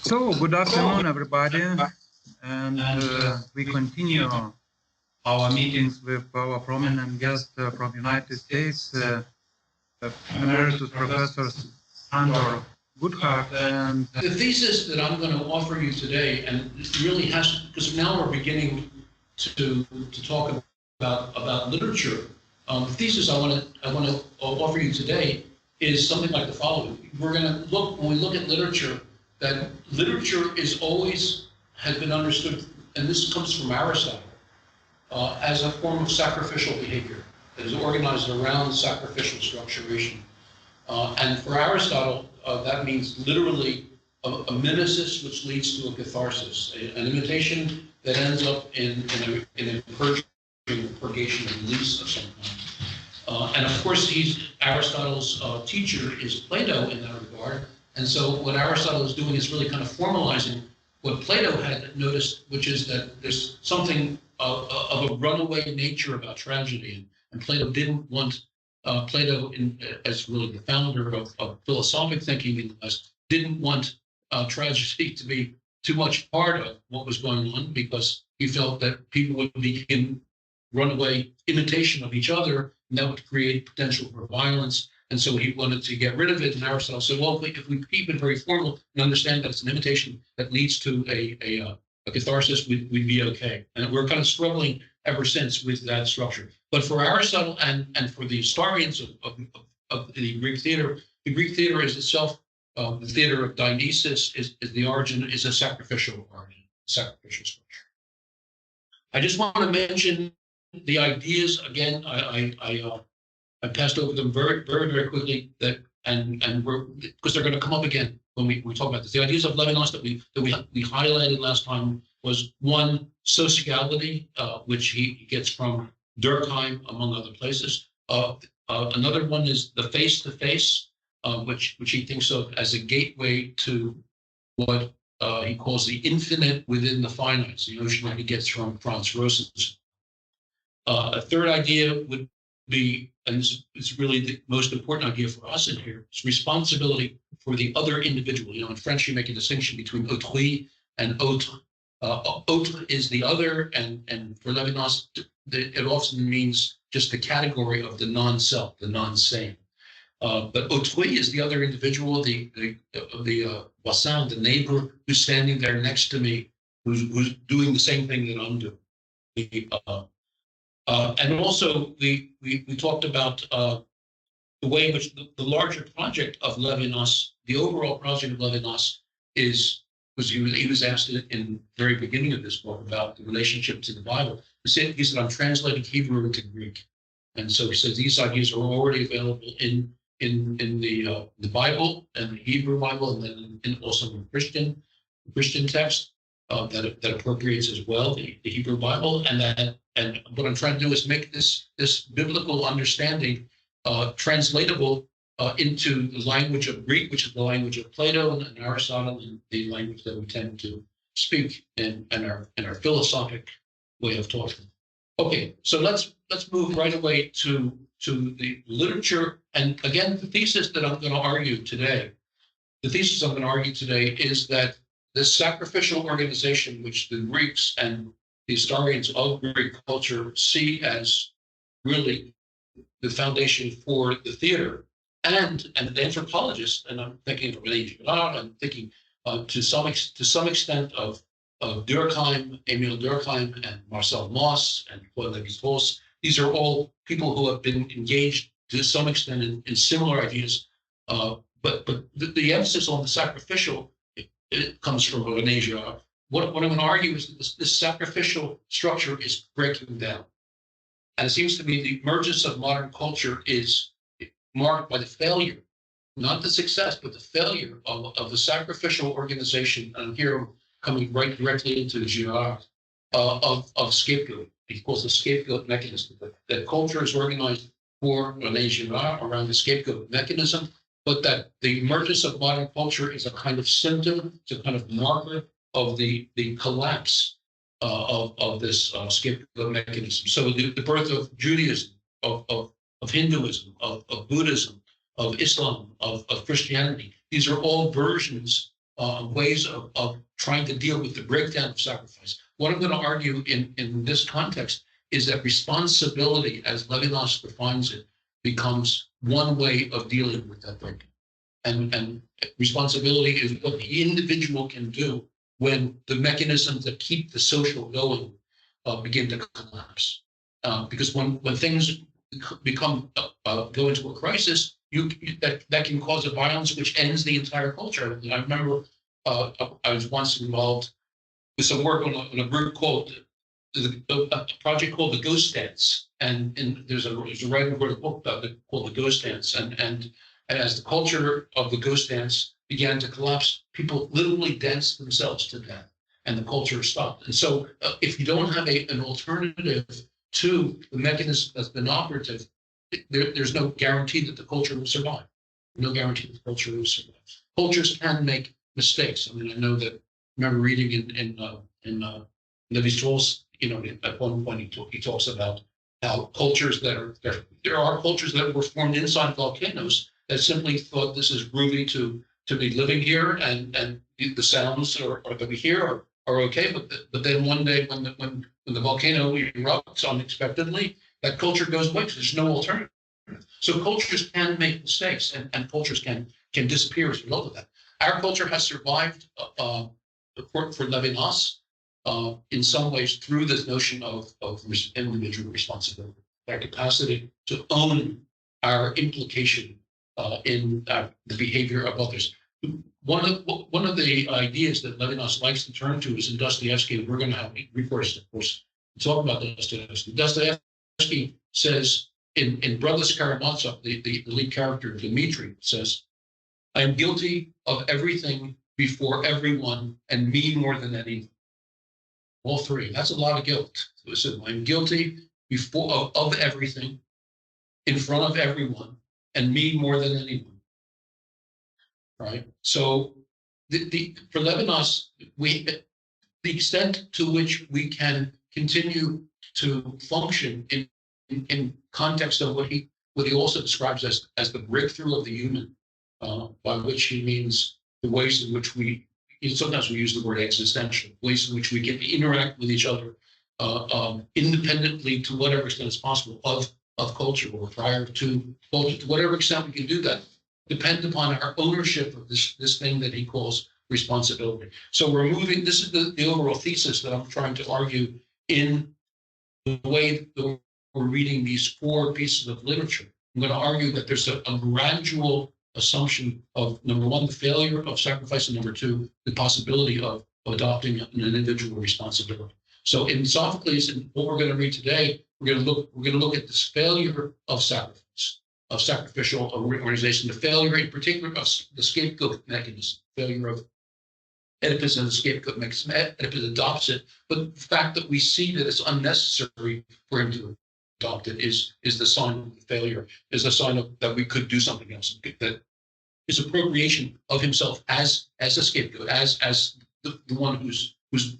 So, good afternoon, everybody, and we continue our meetings with our prominent guest from United States, Emeritus Professor Sandor Goodhart. And the thesis that I'm going to offer you today, and it really has, because now we're beginning to talk about literature. The thesis I want to offer you today is something like the following. We're going to look, when we look at literature, that literature is always, has been understood, and this comes from Aristotle, as a form of sacrificial behavior that is organized around sacrificial structuration. And for Aristotle, that means literally a mimesis which leads to a catharsis, an imitation that ends up in a purgation, a release of some kind. And of course, Aristotle's teacher is Plato in that regard. And so what Aristotle is doing is really kind of formalizing what Plato had noticed, which is that there's something of a runaway nature about tragedy. And Plato didn't want, Plato, as really the founder of philosophic thinking in the West, didn't want tragedy to be too much part of what was going on, because he felt that people would begin runaway imitation of each other, and that would create potential for violence. And so he wanted to get rid of it. And Aristotle said, well, if we keep it very formal and understand that it's an imitation that leads to a catharsis, we'd be okay. And we're kind of struggling ever since with that structure. But for Aristotle and for the historians of the Greek theater is itself, the theater of Dionysus is the origin, is a sacrificial origin, sacrificial structure. I just want to mention the ideas again. I passed over them very quickly, that and we're, because they're going to come up again when we talk about this. The ideas of Levinas that we highlighted last time was one, sociality, which he gets from Durkheim, among other places. Another one is the face-to-face, which he thinks of as a gateway to what he calls the infinite within the finite, the notion that he gets from Franz Rosens. A third idea would be, and this is really the most important idea for us in here, is responsibility for the other individual. You know, in French, you make a distinction between autrui and autre. Autre is the other, and for Levinas, it often means just the category of the non-self, the non-same. But autrui is the other individual, the voisin, the neighbor who's standing there next to me, who's doing the same thing that I'm doing. And also, we talked about the way in which the larger project of Levinas, the overall project of Levinas, he was asked in the very beginning of this book about the relationship to the Bible. He said, I'm translating Hebrew into Greek. And so he says these ideas are already available in the Bible and the Hebrew Bible, and then also in Christian text that appropriates as well the Hebrew Bible, and what I'm trying to do is make this biblical understanding translatable into the language of Greek, which is the language of Plato and Aristotle, and the language that we tend to speak in our philosophic way of talking. Okay, so let's move right away to the literature. And again, the thesis that I'm going to argue today, is that this sacrificial organization, which the Greeks and the historians of Greek culture see as really the foundation for the theater, and the anthropologists, and I'm thinking of Goodhart, I'm thinking to some extent of Durkheim, Emmanuel Durkheim, and Marcel Mauss, and Paul Lévi-Strauss. These are all people who have been engaged to some extent in similar ideas, but the emphasis on the sacrificial, it comes from René Girard. What I'm going to argue is that this sacrificial structure is breaking down. And it seems to me the emergence of modern culture is marked by the failure, not the success, but the failure of the sacrificial organization. And here I'm coming right directly into Girard, of scapegoat. He calls the scapegoat mechanism. That culture is organized for René Girard around the scapegoat mechanism, but that the emergence of modern culture is a kind of symptom, it's a kind of marker of the collapse of this scapegoat mechanism. So the birth of Judaism, of Hinduism, of Buddhism, of Islam, of Christianity, these are all versions ways of trying to deal with the breakdown of sacrifice. What I'm going to argue in this context is that responsibility, as Levinas defines it, becomes one way of dealing with that breakdown. And responsibility is what the individual can do when the mechanisms that keep the social going begin to collapse. Because when things become go into a crisis, that can cause a violence which ends the entire culture. I remember I was once involved with some work on a group called a project called the Ghost Dance, and there's a writer who wrote a book about it called the Ghost Dance, and as the culture of the Ghost Dance began to collapse, people literally danced themselves to death, and the culture stopped. And so, if you don't have an alternative to the mechanism that's been operative, there's no guarantee that the culture will survive. No guarantee that the culture will survive. Cultures can make mistakes. I mean, I know that. I remember reading in Levi-Strauss, at one point he talks about how cultures there are cultures that were formed inside volcanoes that simply thought this is groovy to be living here, and the sounds that we hear are okay, but then one day when the volcano erupts unexpectedly, that culture goes away because there's no alternative. So cultures can make mistakes, and cultures can disappear as a result of that. Our culture has survived for Levinas in some ways through this notion of individual responsibility, our capacity to own our implication in the behavior of others. One of the ideas that Levinas likes to turn to is in Dostoevsky, and we're going to have recourse, of course, to talk about Dostoevsky. Dostoevsky says in Brothers Karamazov, the lead character, Dmitri, says, "I am guilty of everything before everyone and me more than anyone." All three. That's a lot of guilt. So I'm guilty of everything, in front of everyone, and me more than anyone. Right. So for Levinas, the extent to which we can continue to function in context of what he also describes as the breakthrough of the human, by which he means the ways in which sometimes we use the word existential, ways in which we can interact with each other independently to whatever extent is possible of culture, or prior to culture, to whatever extent we can do that, depend upon our ownership of this thing that he calls responsibility. So this is the overall thesis that I'm trying to argue in the way that we're reading these four pieces of literature. I'm going to argue that there's a gradual assumption of, number one, the failure of sacrifice, and number two, the possibility of adopting an individual responsibility. So in Sophocles, and what we're going to read today, we're going to look at this failure of sacrifice, of sacrificial organization, the failure in particular of the scapegoat mechanism, failure of Oedipus as a scapegoat mechanism. Oedipus adopts it, but the fact that we see that it's unnecessary for him to adopt it is the sign of failure, is a sign of that we could do something else, that his appropriation of himself as a scapegoat, as the one who's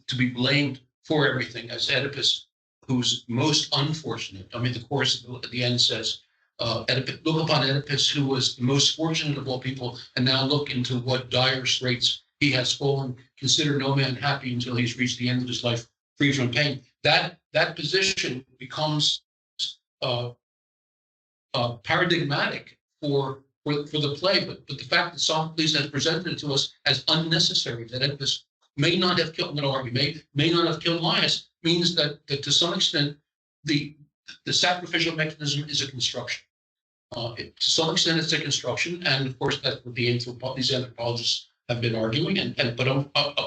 to be blamed for everything, as Oedipus, who's most unfortunate. I mean, the chorus at the end says, Oedipus, look upon Oedipus, who was the most fortunate of all people, and now look into what dire straits he has fallen. Consider no man happy until he's reached the end of his life, free from pain. That position becomes paradigmatic for the play, but the fact that Sophocles has presented it to us as unnecessary, that Oedipus may not have killed, may not have killed Laius, means that to some extent the sacrificial mechanism is a construction. To some extent, it's a construction, and of course that's what these anthropologists have been arguing. But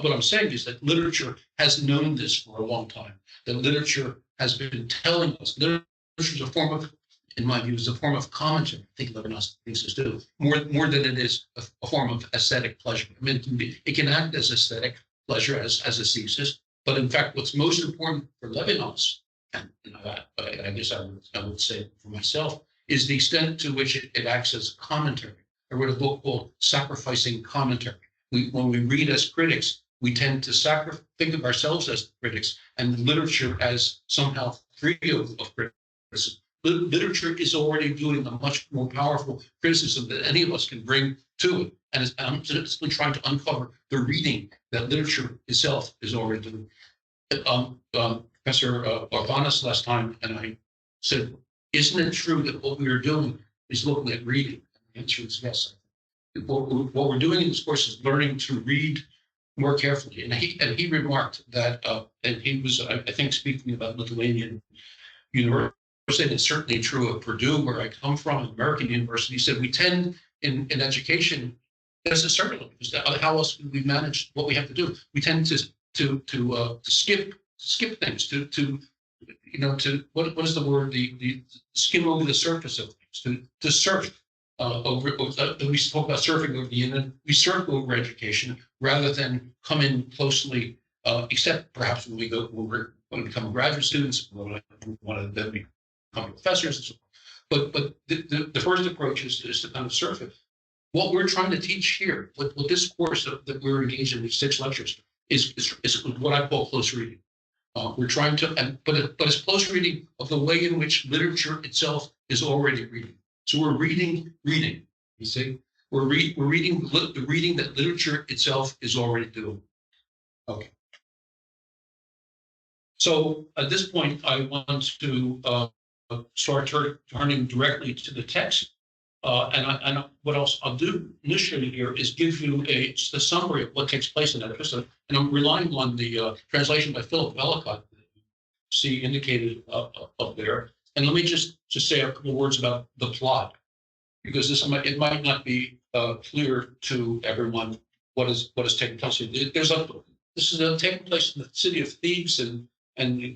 what I'm saying is that literature has known this for a long time. That literature has been telling us. Literature is a form of, in my view, is a form of commentary. I think Levinas thinks this too, more than it is a form of aesthetic pleasure. I mean, it can act as aesthetic pleasure, as a thesis, but in fact, what's most important for Levinas, and I guess I would say for myself, is the extent to which it acts as a commentary. I wrote a book called Sacrificing Commentary. When we read as critics, we tend to think of ourselves as critics and literature as somehow free of criticism. literature is already doing a much more powerful criticism that any of us can bring to it. And I'm simply trying to uncover the reading that literature itself is already doing. Professor Levinas last time, and I said, isn't it true that what we are doing is looking at reading? And the answer is yes. What we're doing in this course is learning to read more carefully. And he remarked that, and he was, I think, speaking about Lithuanian university. It's certainly true of Purdue, where I come from, an American university. He said we tend in education necessarily, because how else do we manage what we have to do? We tend to skip things, to what is the word? The skim over the surface of things, to surf over. We spoke about surfing over the internet. We surf over education rather than come in closely, except perhaps when we become graduate students, when we want to then become professors and so forth. But the first approach is to kind of surf it. What we're trying to teach here, what this course that we're engaged in, these 6 lectures, is what I call close reading. We're trying to, but it's close reading of the way in which literature itself is already reading. So we're reading. You see, we're reading the reading that literature itself is already doing. Okay. So at this point, I want to start turning directly to the text. And what else I'll do initially here is give you a summary of what takes place in Oedipus. And I'm relying on the translation by Philip Vellacott that you see indicated up there. And let me just say a couple words about the plot, because it might not be clear to everyone what is taking place here. This is taking place in the city of Thebes, and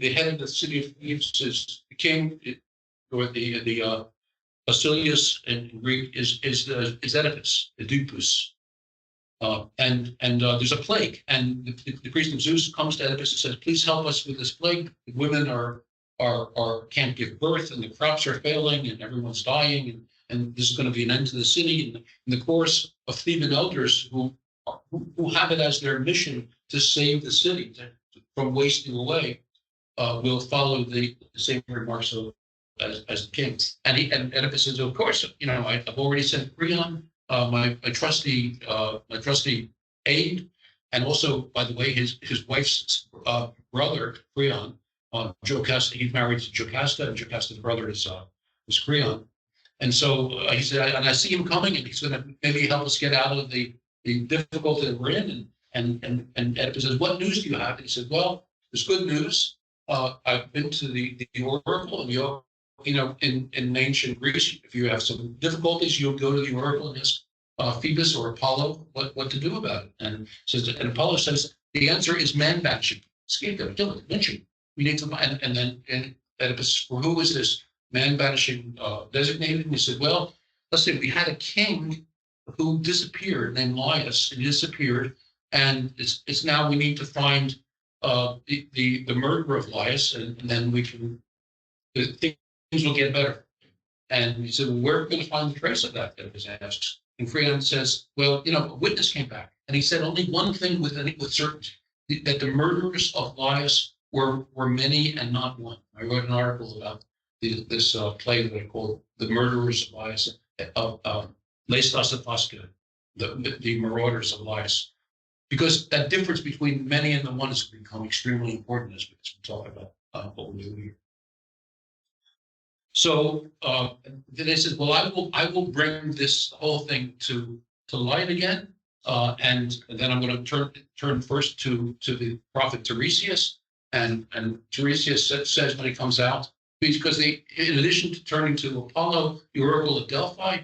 the head of the city of Thebes is the king, or the Basilius in Greek is Oedipus, Oedipus, and there's a plague, and the priest of Zeus comes to Oedipus and says, "Please help us with this plague. The women can't give birth, and the crops are failing, and everyone's dying, and this is going to be an end to the city." And in the chorus of Theban elders who have it as their mission to save the city from wasting away, will follow the same remarks as the king. And Oedipus says, "Of course, I've already sent Creon, my trusty aide, and also, by the way, his wife's brother, Creon, Jocasta. He's married to Jocasta, and Jocasta's brother is Creon. And so he said, and I see him coming, and he's going to maybe help us get out of the difficulty that we're in." And Oedipus says, "What news do you have?" And he said, "Well, there's good news. I've been to the oracle, and in ancient Greece, if you have some difficulties, you'll go to the oracle and ask Phoebus or Apollo what to do about it." And Apollo says, "The answer is man banishing, scapegoat, kill it, lynching. We need to." And then Oedipus, "For who is this man banishing designated?" And he said, "Well, let's say we had a king who disappeared named Laius, and he disappeared, and it's now we need to find the murderer of Laius, and then we can things will get better." And he said, "Well, we're going to find the trace of that," Oedipus asks. And Creon says, "Well, a witness came back, and he said only one thing with certainty, that the murderers of Laius were many and not one." I wrote an article about this play that I called "The Murderers of Laius," Lestas and Fosca, the marauders of Laius, because that difference between many and the one has become extremely important as we talk about what we're doing here. So then they said, "Well, I will bring this whole thing to light again, and then I'm going to turn first to the prophet Tiresias, and Tiresias says when he comes out, because in addition to turning to Apollo, the oracle of Delphi,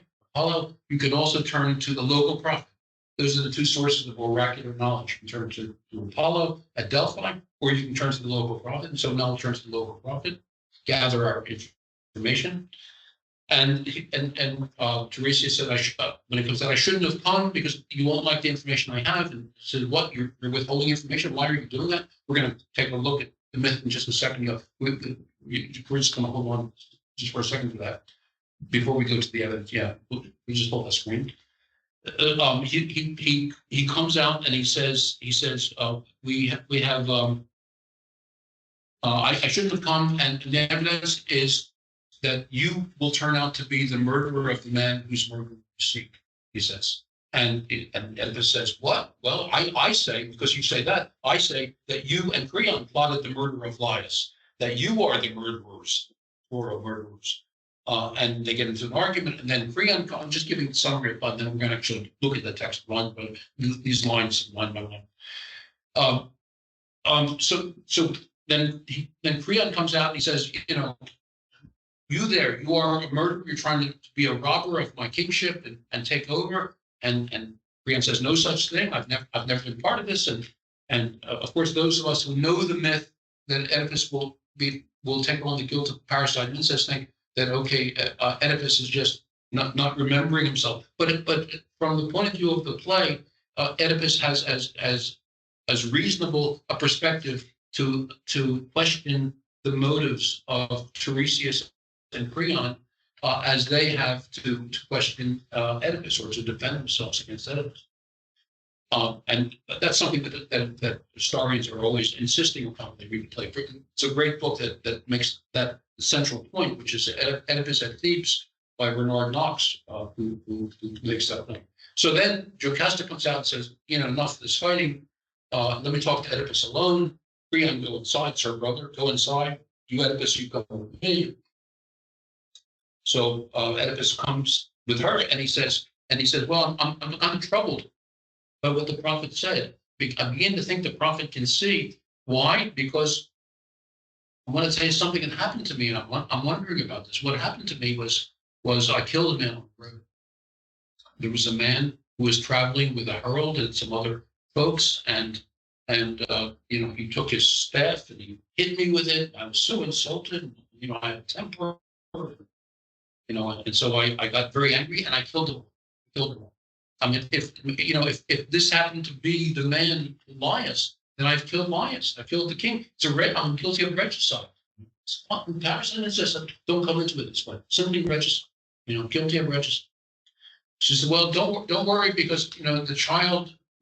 you can also turn to the local prophet. Those are the two sources of oracular knowledge. You can turn to Apollo at Delphi, or you can turn to the local prophet. And so now we'll turn to the local prophet, gather our information. And Tiresias said, when it comes out, "I shouldn't have come because you won't like the information I have." And said, "What? You're withholding information? Why are you doing that?" We're going to take a look at the myth in just a second. We're just going to hold on just for a second to that before we go to the evidence. Yeah, we just hold that screen. He comes out and he says, we have, I shouldn't have come, and the evidence is that you will turn out to be the murderer of the man whose murder you seek, he says. And Oedipus says, what? Well, I say, because you say that, I say that you and Creon plotted the murder of Laius, that you are the murderers, plural murderers. And they get into an argument, and then Creon, I'm just giving a summary, but then we're going to actually look at the text line, but these lines line by line. So then Creon comes out and he says, you there, you are a murderer, you're trying to be a robber of my kingship and take over. And Creon says, no such thing. I've never been part of this. And of course, those of us who know the myth that Oedipus will take on the guilt of parricide and incest think that, okay, Oedipus is just not remembering himself. But from the point of view of the play, Oedipus has as reasonable a perspective to question the motives of Tiresias and Creon as they have to question Oedipus, or to defend themselves against Oedipus. And that's something that historians are always insisting upon when they read the play. It's a great book that makes that the central point, which is Oedipus at Thebes by Bernard Knox, who makes that point. So then Jocasta comes out and says, enough of this fighting. Let me talk to Oedipus alone. Creon, go inside, sir, brother, go inside. You, Oedipus, you come with me. So Oedipus comes with her, and he says, well, I'm troubled by what the prophet said. I begin to think the prophet can see. Why? Because I want to tell you something that happened to me, and I'm wondering about this. What happened to me was I killed a man on the road. There was a man who was traveling with a herald and some other folks, and he took his staff and he hit me with it. I was so insulted. I had temper. And so I got very angry and I killed him. I mean, if this happened to be the man Laius, then I've killed Laius. I killed the king. I'm guilty of regicide. Parricide is just don't come into it this way. Simply regicide. Guilty of regicide. She said, well, don't worry, because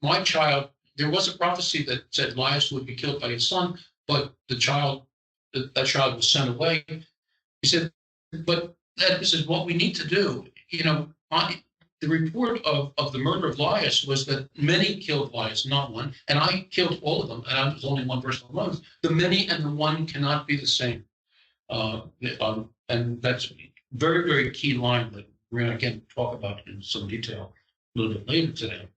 my child. There was a prophecy that said Laius would be killed by his son, but that child was sent away. He said, but this is what we need to do. The report of the murder of Laius was that many killed Laius, not one, and I killed all of them, and I was only one person alone. The many and the one cannot be the same. And that's a very, very key line that we're going to, again, talk about in some detail a little bit later today.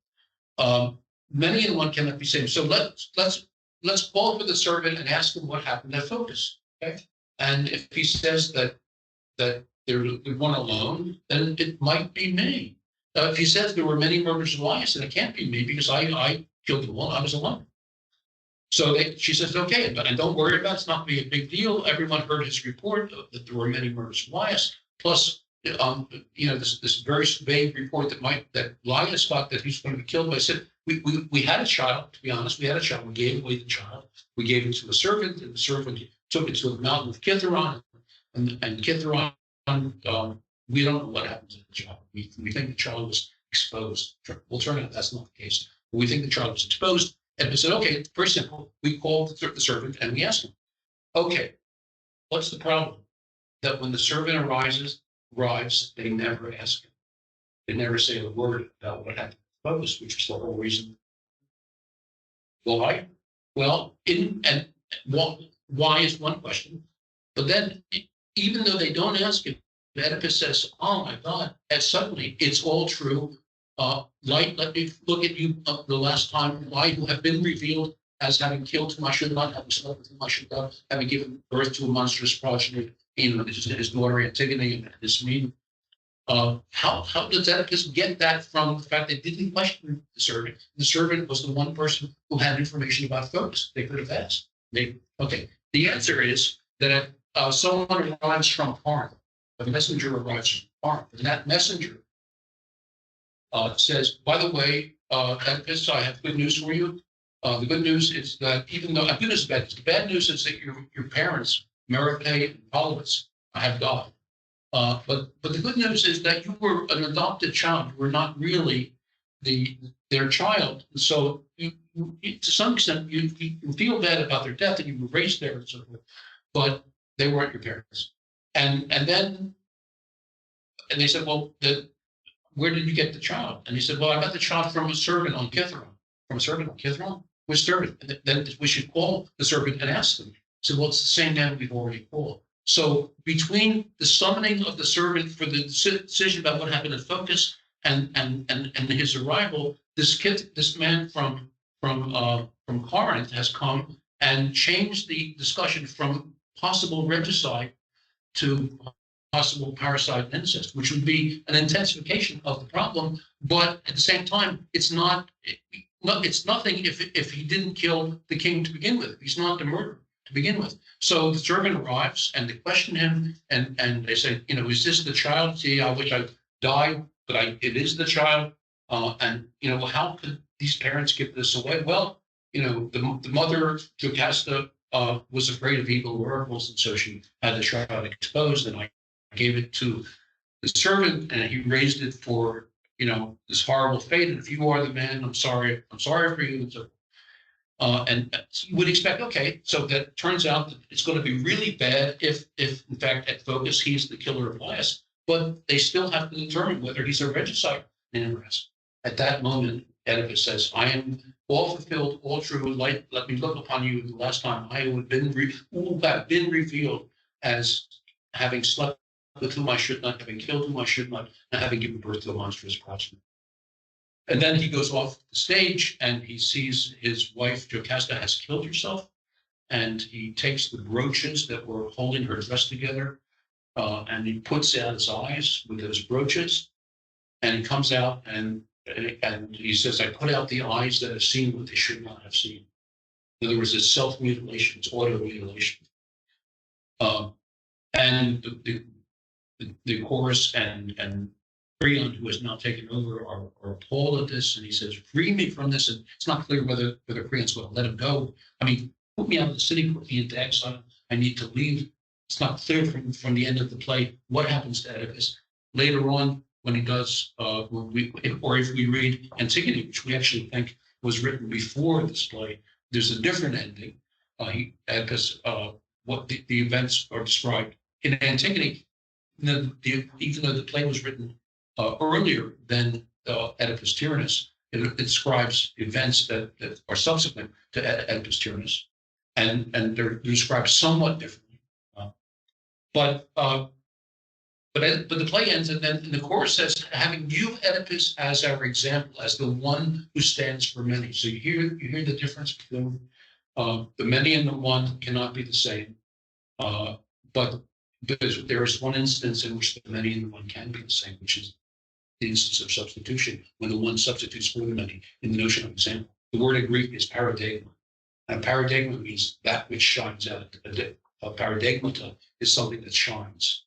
Many and one cannot be the same. So let's call for the servant and ask him what happened at Focus. Okay? And if he says that there's one alone, then it might be me. If he says there were many murders of Laius, then it can't be me, because I killed them all. I was alone. So she says, okay, and don't worry about it. It's not going to be a big deal. Everyone heard his report that there were many murders of Laius. Plus, this very vague report that Laius thought that he's going to be killed. But I said, we had a child. To be honest, we had a child. We gave away the child. We gave it to a servant, and the servant took it to the mountain of Kithaeron, and Kithaeron. We don't know what happened to the child. We think the child was exposed. We'll turn out that's not the case. But we think the child was exposed. And we said, okay, it's very simple. We called the servant and we asked him, okay, what's the problem? That when the servant arrives, they never ask him. They never say a word about what happened to exposed, which is the whole reason. Why? Well, why is one question. But then, even though they don't ask him, Oedipus says, oh my God, and suddenly it's all true. Let me look at you the last time. Why you have been revealed as having killed whom I should not, having slept with whom I should not, having given birth to a monstrous progeny, his daughter Antigone and his mean. How does Oedipus get that from the fact they didn't question the servant? The servant was the one person who had information about folks they could have asked. Okay, the answer is that someone arrives from Corinth. A messenger arrives from Corinth, and that messenger says, by the way, Oedipus, I have good news for you. The good news is that even though good news is bad, the bad news is that your parents, Merope and Polybus, have died. But the good news is that you were an adopted child. You were not really their child. So you, to some extent, you feel bad about their death, and you were raised there and so forth. But they weren't your parents. And then they said, well, where did you get the child? And he said, well, I got the child from a servant on Kithron. From a servant on Kithron? Which servant? And then we should call the servant and ask them. He said, well, it's the same man we've already called. So between the summoning of the servant for the decision about what happened at Focus and his arrival, this man from Corinth has come and changed the discussion from possible regicide to possible parricide and incest, which would be an intensification of the problem. But at the same time, it's nothing if he didn't kill the king to begin with. He's not the murderer to begin with. So the servant arrives and they question him and they say, is this the child? See, I wish I died, but it is the child. How could these parents give this away? Well, the mother, Jocasta, was afraid of evil oracles, and so she had the child exposed, and I gave it to the servant, and he raised it for, this horrible fate. And if you are the man, I'm sorry for you. And so, and you would expect, okay, so that turns out that it's going to be really bad if in fact at Focus he's the killer of Laius, but they still have to determine whether he's a regicide in interest. At that moment, Oedipus says, I am all fulfilled, all true. Let me look upon you the last time I have been revealed as having slept with whom I should not, having killed whom I should not, and having given birth to a monstrous progeny. And then he goes off the stage and he sees his wife, Jocasta, has killed herself. And he takes the brooches that were holding her dress together and he puts out his eyes with those brooches. And he comes out and he says, I put out the eyes that have seen what they should not have seen. In other words, it's self-mutilation, it's auto-mutilation. And the chorus and Creon, who has now taken over, are appalled at this, and he says, free me from this. And it's not clear whether Creon's going to let him go. I mean, put me out of the city, put me into exile. I need to leave. It's not clear from the end of the play what happens to Oedipus. Later on, when he does, if we read Antigone, which we actually think was written before this play, there's a different ending. Oedipus, what the events are described in Antigone, even though the play was written earlier than Oedipus Tyrannus, it describes events that are subsequent to Oedipus Tyrannus, and they're described somewhat differently. But the play ends, and then the chorus says, having you, Oedipus, as our example, as the one who stands for many. So you hear the difference between the many and the one cannot be the same. But there is one instance in which the many and the one can be the same, which is the instance of substitution, when the one substitutes for the many in the notion of example. The word in Greek is paradigma. And paradigma means that which shines out. A paradigmata is something that shines.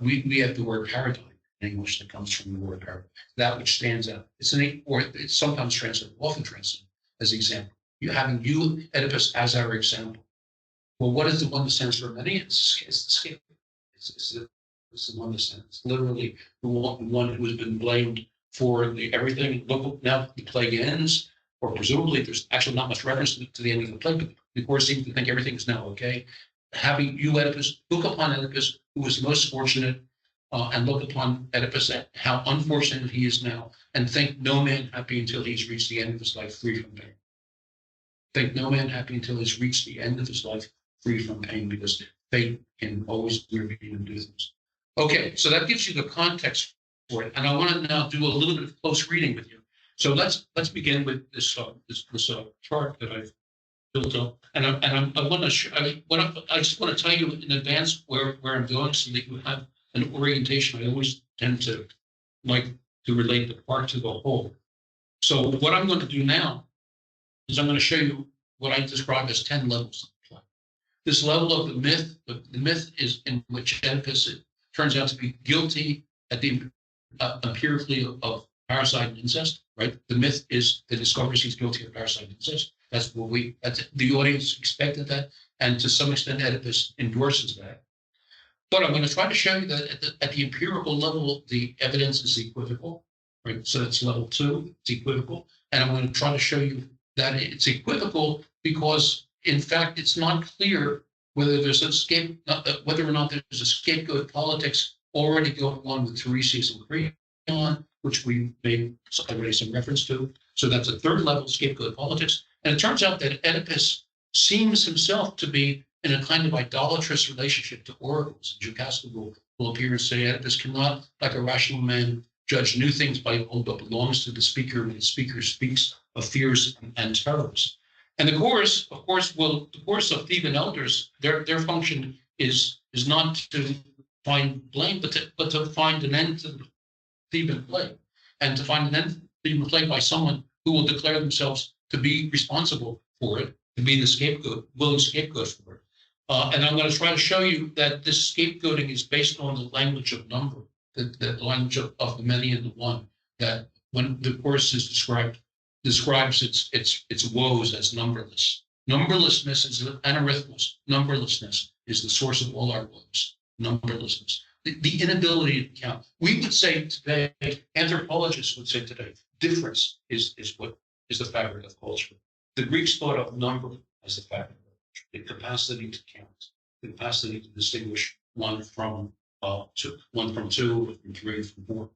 We have the word paradigm in English that comes from the word paradigm, that which stands out. It's sometimes translated, often translated as example. Having you, Oedipus, as our example. Well, what is the one that stands for many? It's the scale. It's the one that stands. It's literally the one who has been blamed for everything. Look, now the plague ends, or presumably there's actually not much reference to the ending of the plague, but the course seems to think everything is now okay. Having you, Oedipus, look upon Oedipus, who was most fortunate, and look upon Oedipus at how unfortunate he is now, and think no man happy until he's reached the end of his life free from pain. Think no man happy until he's reached the end of his life free from pain, because fate can always intervene and do things. Okay, so that gives you the context for it, and I want to now do a little bit of close reading with you. So let's begin with this chart that I've built up, and I want to I just want to tell you in advance where I'm going, so that you have an orientation. I always tend to like to relate the part to the whole. So what I'm going to do now is I'm going to show you what I describe as 10 levels of the play. This level of the myth is in which Oedipus turns out to be guilty at the empirically of parricide and incest, right? The myth is the discoveries he's guilty of parricide and incest. That's the audience expected that, and to some extent Oedipus endorses that. But I'm going to try to show you that at the empirical level, the evidence is equivocal, right? So it's level 2, it's equivocal. And I'm going to try to show you that it's equivocal because, in fact, it's not clear whether there's whether or not there's a scapegoat politics already going on with Tiresias and Creon, which we made already some reference to. So that's a third level scapegoat politics. And it turns out that Oedipus seems himself to be in a kind of idolatrous relationship to oracles. Jocasta will appear and say Oedipus cannot, like a rational man, judge new things by old, but belongs to the speaker when the speaker speaks of fears and terrors. And the chorus, of course, the chorus of Theban elders, their function is not to find blame, but to find an end to the Theban plague, and to find an end to the Theban plague by someone who will declare themselves to be responsible for it, to be the scapegoat, willing scapegoat for it. And I'm going to try to show you that this scapegoating is based on the language of number, the language of the many and the one, that when the chorus is describes its woes as numberless. Numberlessness is an arithmus. Numberlessness is the source of all our woes. Numberlessness. The inability to count. We would say today, anthropologists would say today, difference is what is the fabric of culture. The Greeks thought of number as the fabric of culture, the capacity to count, the capacity to distinguish one from two, from three, from four,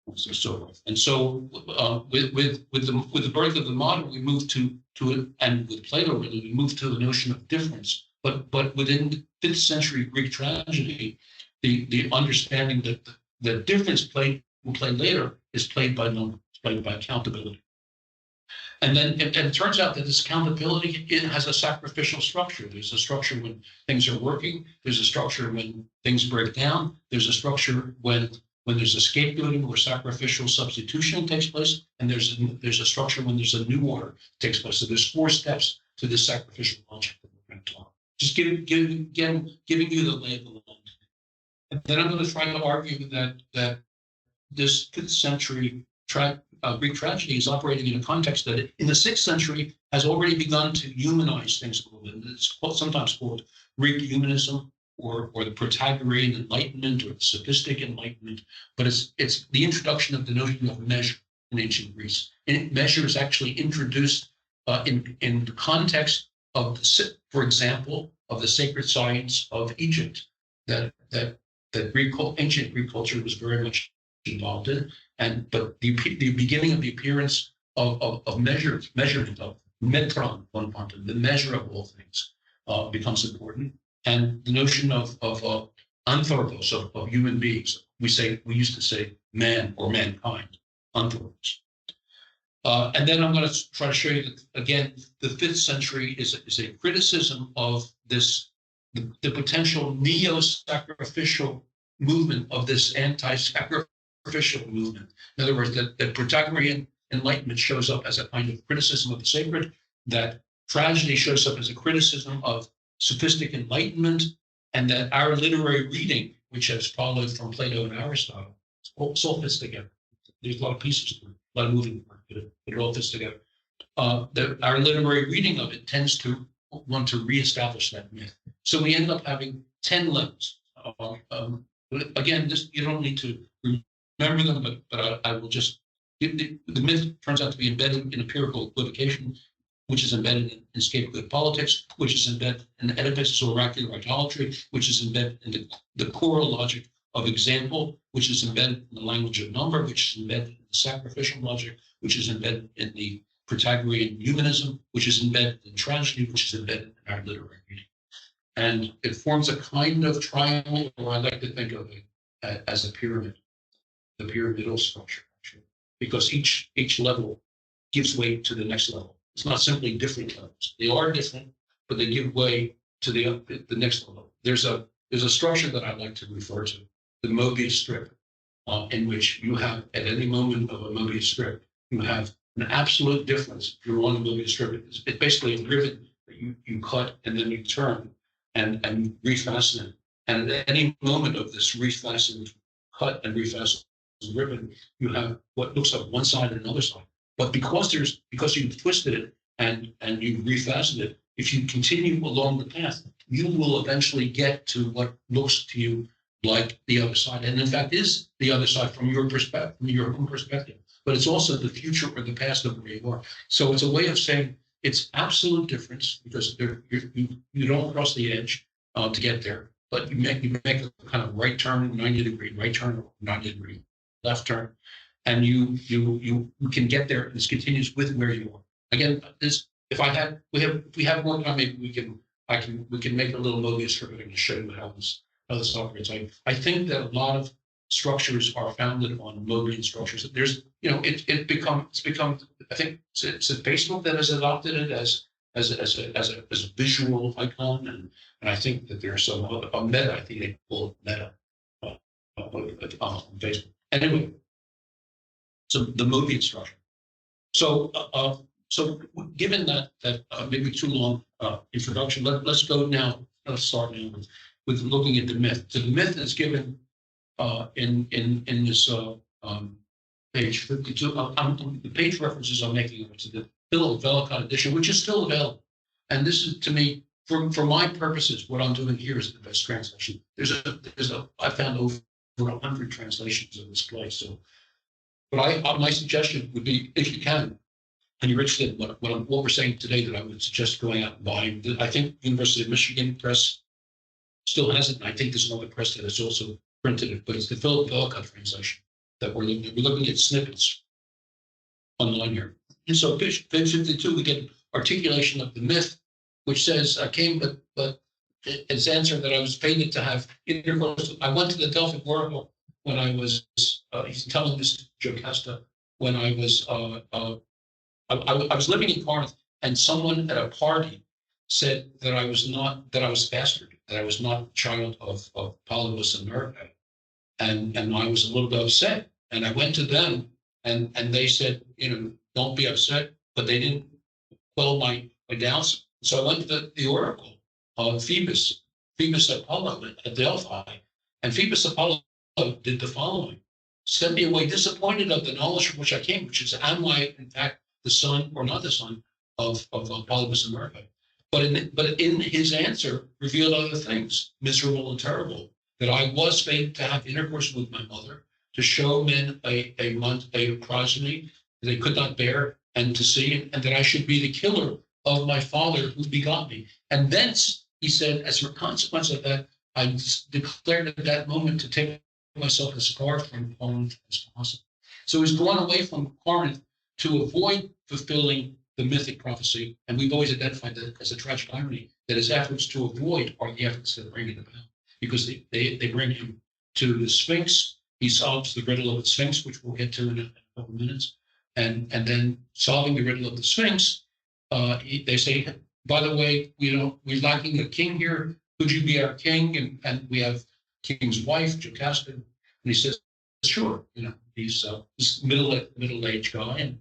and so forth. And so, with the birth of the modern, we moved to it, and with Plato, really, we moved to the notion of difference. But within 5th century Greek tragedy, the understanding that the difference played later is played by number, played by accountability. And then it turns out that this accountability, it has a sacrificial structure. There's a structure when things are working. There's a structure when things break down. There's a structure when there's a scapegoating or sacrificial substitution takes place. And there's a structure when there's a new order takes place. So there's 4 steps to this sacrificial logic that we're going to talk. Just giving you the lay of the land. And then I'm going to try to argue that this 5th century Greek tragedy is operating in a context that in the 6th century has already begun to humanize things a little bit. It's sometimes called Greek humanism or the Protagorean Enlightenment or the Sophistic Enlightenment, but it's the introduction of the notion of measure in ancient Greece. And measure is actually introduced in the context of, for example, of the sacred science of Egypt that ancient Greek culture was very much involved in. But the beginning of the appearance of measurement of metron, one quantum, the measure of all things, becomes important. And the notion of anthropos, of human beings, we used to say man or mankind, anthropos. And then I'm going to try to show you that, again, the 5th century is a criticism of the potential neo-sacrificial movement of this anti-sacrificial movement. In other words, that Protagorean Enlightenment shows up as a kind of criticism of the sacred, that tragedy shows up as a criticism of sophistic enlightenment, and that our literary reading, which has followed from Plato and Aristotle, it's all fits together. There's a lot of pieces to it, a lot of moving parts, but it all fits together. Our literary reading of it tends to want to reestablish that myth. So we end up having 10 levels. Again, you don't need to remember them, but I will just, the myth turns out to be embedded in empirical equivocation, which is embedded in scapegoat politics, which is embedded in Oedipus' oracular idolatry, which is embedded in the choral logic of example, which is embedded in the language of number, which is embedded in the sacrificial logic, which is embedded in the Protagorean humanism, which is embedded in tragedy, which is embedded in our literary reading. And it forms a kind of triangle, or I like to think of it as a pyramid, the pyramidal structure, actually, because each level gives way to the next level. It's not simply different levels. They are different, but they give way to the next level. There's a structure that I like to refer to, the Mobius strip, in which you have, at any moment of a Mobius strip, you have an absolute difference. If you're on the Mobius strip, it's basically a ribbon that you cut and then you turn and refasten it. And at any moment of this refastened, cut and refastened ribbon, you have what looks like one side and another side. But because you've twisted it and you've refastened it, if you continue along the path, you will eventually get to what looks to you like the other side, and in fact is the other side from your perspective, from your own perspective. But it's also the future or the past of where you are. So it's a way of saying it's absolute difference because you don't cross the edge to get there, but you make a kind of right turn, 90-degree right turn, 90-degree left turn, and you can get there. And this continues with where you are. Again, this if we have more time, maybe we can make a little Mobius strip to show you how this operates. I think that a lot of structures are founded on Mobian structures. There's, it's become. I think it's Facebook that has adopted it as a visual icon, and I think that there's some meta. I think they call it meta on Facebook. Anyway, so the Mobian structure. So given that maybe too long introduction, let's go now. Let's start now with looking at the myth. So the myth is given in this page 52. The page references I'm making to the Vellacott edition, which is still available. And this is, to me, for my purposes, what I'm doing here is the best translation. I found over 100 translations of this play. So, but my suggestion would be, if you can, and you're interested in what we're saying today, that I would suggest going out and buying. I think University of Michigan Press still has it, and I think there's another press that has also printed it, but it's the Vellacott translation that we're looking at. We're looking at snippets online here. And so page 52, we get articulation of the myth, which says, I came, but it's answered that I was fated to have intercourse. I went to the Delphic Oracle when I was, he's telling this to Jocasta, when I was living in Corinth, and someone at a party said that I was bastard, that I was not child of Polybus and Mercury. And I was a little bit upset. And I went to them, and they said, don't be upset, but they didn't quell my doubts. So I went to the oracle of Phoebus Apollo at Delphi, and Phoebus Apollo did the following: sent me away disappointed of the knowledge from which I came, which is, am I in fact the son or not the son of Polybus and Mercury? But in his answer revealed other things, miserable and terrible, that I was fated to have intercourse with my mother, to show men a progeny they could not bear, and to see, and that I should be the killer of my father who begot me. And thence, he said, as a consequence of that, I declared at that moment to take myself as far from Corinth as possible. So he's gone away from Corinth to avoid fulfilling the mythic prophecy, and we've always identified that as a tragic irony, that his efforts to avoid are the efforts that bring it about, because they bring him to the Sphinx. He solves the riddle of the Sphinx, which we'll get to in a couple of minutes, and then solving the riddle of the Sphinx, they say, by the way, we're lacking a king here. Could you be our king? And we have king's wife, Jocasta, and he says, sure. He's this middle-aged guy,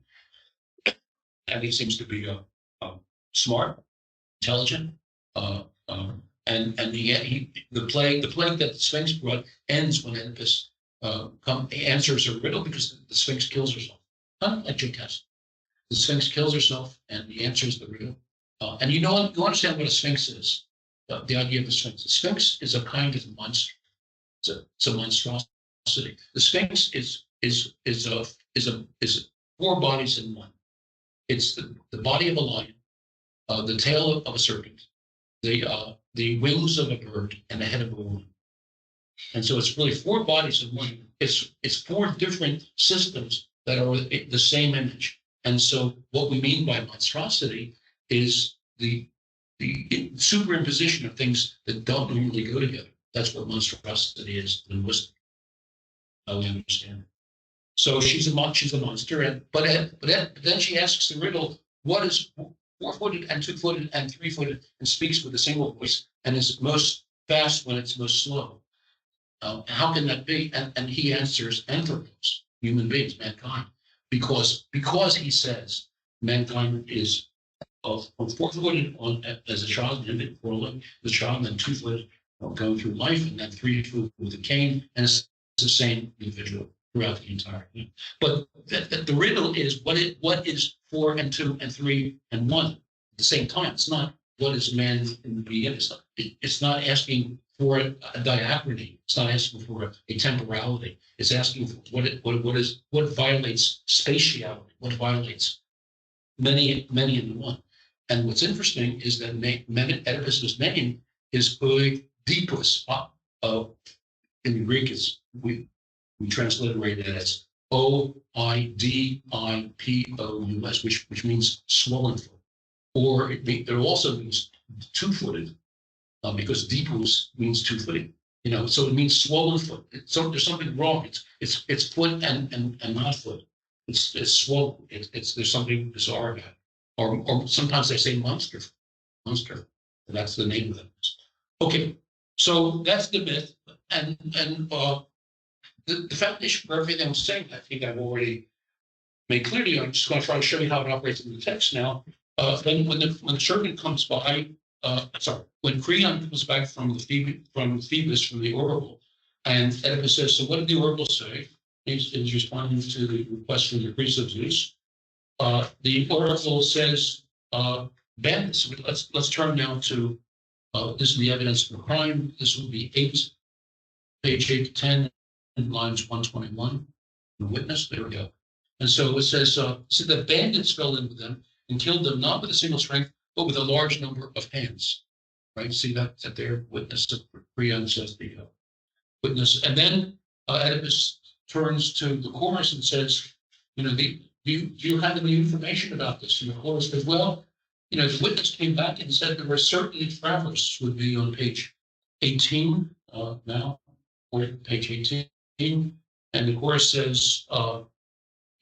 and he seems to be smart, intelligent, and the plague that the Sphinx brought ends when Oedipus answers a riddle, because the Sphinx kills herself. Not like Jocasta. The Sphinx kills herself, and he answers the riddle. And you understand what a Sphinx is. The idea of the Sphinx. The Sphinx is a kind of monster. It's a monstrosity. The Sphinx is four bodies in one. It's the body of a lion, the tail of a serpent, the wings of a bird, and the head of a woman. And so it's really four bodies in one. It's four different systems that are the same image. And so what we mean by monstrosity is the superimposition of things that don't normally go together. That's what monstrosity is linguistically. How we understand it. So she's a monster, but then she asks the riddle: what is four-footed and two-footed and three-footed, and speaks with a single voice, and is most fast when it's most slow? How can that be? And he answers, anthropos, human beings, mankind, because he says mankind is four-footed as a child, infant, crawling, the child, then two-footed, going through life, and then three-footed with a cane, and it's the same individual throughout the entire thing. But the riddle is what is 4 and 2 and 3 and 1 at the same time. It's not what is man in the beginning. It's not asking for a diachrony. It's not asking for a temporality. It's asking for what violates spatiality, what violates many in the one. And what's interesting is that Oedipus's name is Oedipus. In Greek, we transliterate it as Oidipous, which means swollen foot, or it also means two-footed, because dipus means two-footed. So it means swollen foot. So there's something wrong. It's foot and not foot. It's swollen. There's something bizarre about it. Or sometimes they say monster. That's the name of it. Okay, so that's the myth, and the foundation for everything I'm saying, I think I've already made clear to you. I'm just going to try to show you how it operates in the text now. Then when the servant comes by, when Creon comes back from Thebes, from the oracle, and Oedipus says, "So what did the oracle say?" He's responding to the request from the priest of Zeus. The oracle says, bandits. Let's turn now to this is the evidence for crime. This will be page 8 to 10, lines 121. The witness. There we go. And so it says, so the bandits fell in with them and killed them not with a single strength, but with a large number of hands. Right? See that there, witness. Creon says the witness, and then Oedipus turns to the chorus and says, do you have any information about this? And the chorus says, well, the witness came back and said there were certain travelers, would be on page 18 now, or page 18, and the chorus says there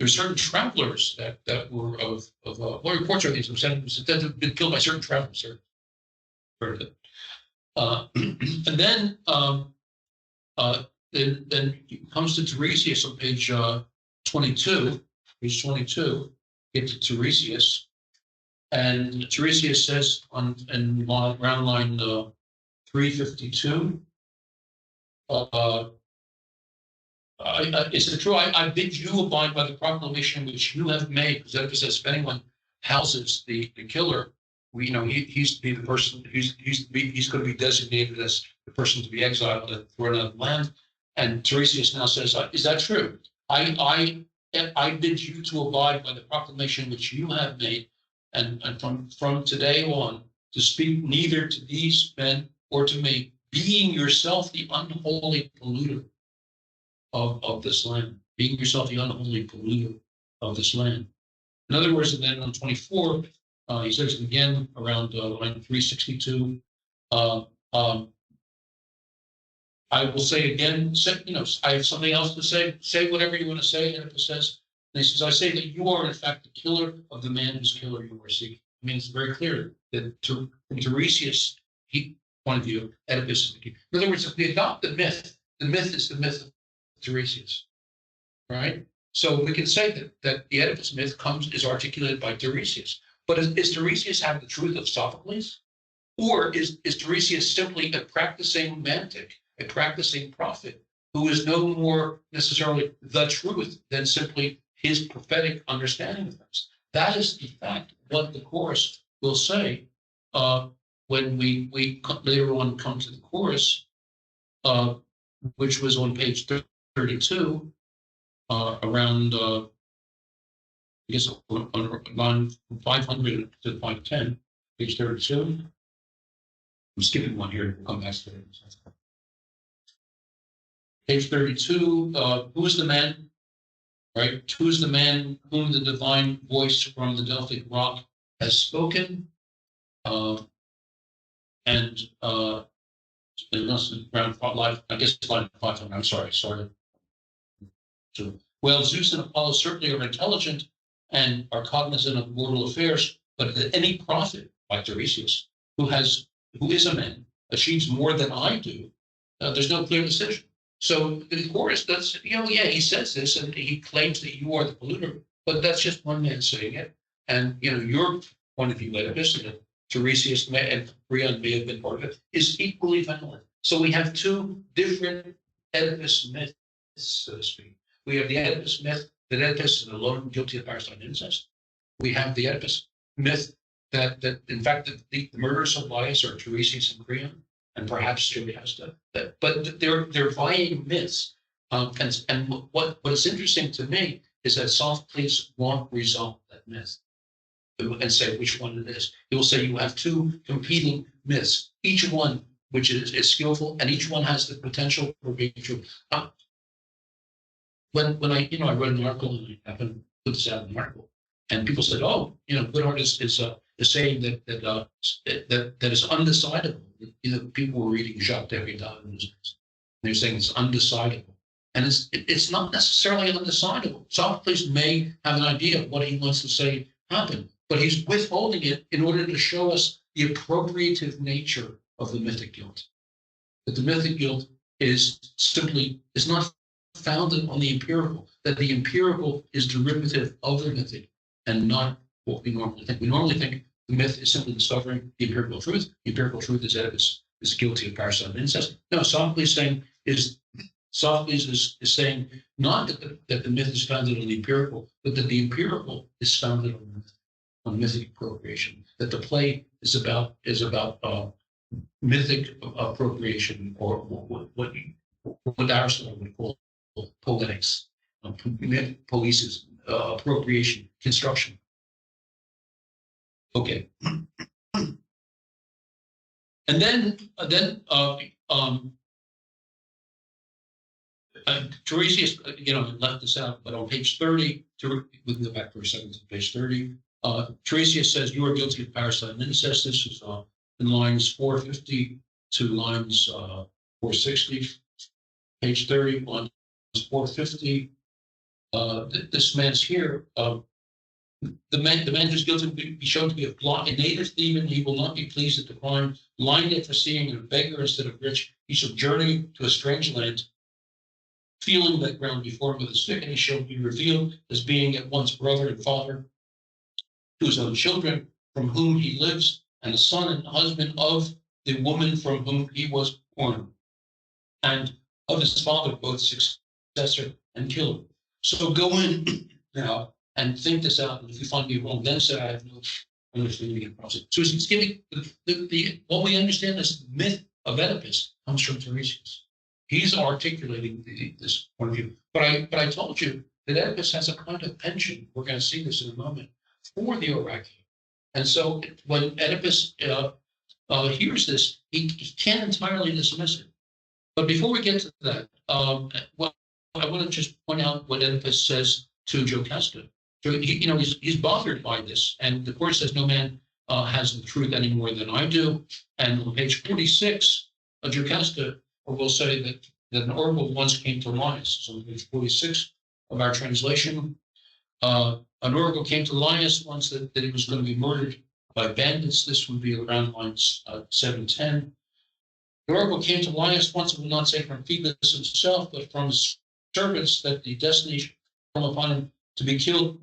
are certain travelers that were of what reports are these? That have been killed by certain travelers. And then it comes to Tiresias on page 22. Page 22, get to Tiresias, and Tiresias says around line 352. Is it true? I bid you abide by the proclamation which you have made. Because Oedipus says, if anyone houses the killer, he's to be the person. He's going to be designated as the person to be exiled and thrown out of the land. And Tiresias now says, is that true? I bid you to abide by the proclamation which you have made, and from today on to speak neither to these men or to me, being yourself the unholy polluter of this land, being yourself the unholy polluter of this land. In other words, and then on 24, he says it again around line 362. I will say again, I have something else to say. Say whatever you want to say, Oedipus says. And he says, I say that you are in fact the killer of the man whose killer you are seeking. I mean, it's very clear that from Tiresias' point of view, Oedipus is the key. In other words, if we adopt the myth is the myth of Tiresias, right? So we can say that the Oedipus myth is articulated by Tiresias. But is Tiresias have the truth of Sophocles? Or is Tiresias simply a practicing mantic, a practicing prophet, who is no more necessarily the truth than simply his prophetic understanding of things? That is, in fact, what the chorus will say when we later on come to the chorus, which was on page 32, around, I guess, on line 500 to 510, page 32. I'm skipping one here. We'll come back to it. Page 32, who is the man, right? Who is the man whom the divine voice from the Delphic rock has spoken? And around I guess line 500, I'm sorry. So, well, Zeus and Apollo certainly are intelligent and are cognizant of mortal affairs, but that any prophet, like Tiresias, who is a man, achieves more than I do, there's no clear decision. So the chorus does, he says this and he claims that you are the polluter, but that's just one man saying it. And, your point of view, Oedipus, and Tiresias and Creon may have been part of it, is equally valid. So we have two different Oedipus myths, so to speak. We have the Oedipus myth that Oedipus is alone guilty of parricide and incest. We have the Oedipus myth that in fact, the murderers of Laius are Tiresias and Creon, and perhaps Juliasta. But they're vying myths. And what is interesting to me is that Sophocles won't resolve that myth. and say which one it is. He will say you have two competing myths, each one which is skillful, and each one has the potential for being true. When I read an article, and I happened to put this out in an article, and people said, "Oh, Goodhart is saying that is undecidable." People were reading Jacques Derrida, and they're saying it's undecidable, and it's not necessarily undecidable. Sophocles may have an idea of what he wants to say happened, but he's withholding it in order to show us the appropriative nature of the mythic guilt. That the mythic guilt is not founded on the empirical, that the empirical is derivative of the mythic and not what we normally think. We normally think the myth is simply discovering the empirical truth. The empirical truth is Oedipus is guilty of parricide and incest. No, Sophocles is saying not that the myth is founded on the empirical, but that the empirical is founded on mythic appropriation. That the play is about mythic appropriation, or what Aristotle would call poetics, poesis, appropriation, construction. Okay. And then Tiresias, left this out, but on page 30, we can go back for a second to page 30. Tiresias says, "You are guilty of parricide and incest." This is in lines 450 to lines 460. Page 30, lines 450. This man's here. The man who's guilty will be shown to be a native Theban. He will not be pleased at the crime. Blinded for seeing a beggar instead of rich, he shall journey to a strange land, feeling that ground before him with a stick, and he shall be revealed as being at once brother and father to his own children, from whom he lives, and a son and husband of the woman from whom he was born, and of his father, both successor and killer. So go in now and think this out, and if you find me wrong, then say I have no understanding of the process. So he's giving what we understand as the myth of Oedipus comes from Tiresias. He's articulating this point of view. But I told you that Oedipus has a kind of penchant. We're going to see this in a moment for the oracular. And so when Oedipus hears this, he can't entirely dismiss it. But before we get to that, I want to just point out what Oedipus says to Jocasta. So he's bothered by this, and the court says no man has the truth any more than I do. And on page 46, Jocasta will say that an oracle once came to Linus. So on page 46 of our translation, an oracle came to Linus once that he was going to be murdered by bandits. This would be around lines 710. The oracle came to Linus once, and will not say from Thebes himself, but from his servants, that the destiny should come upon him to be killed,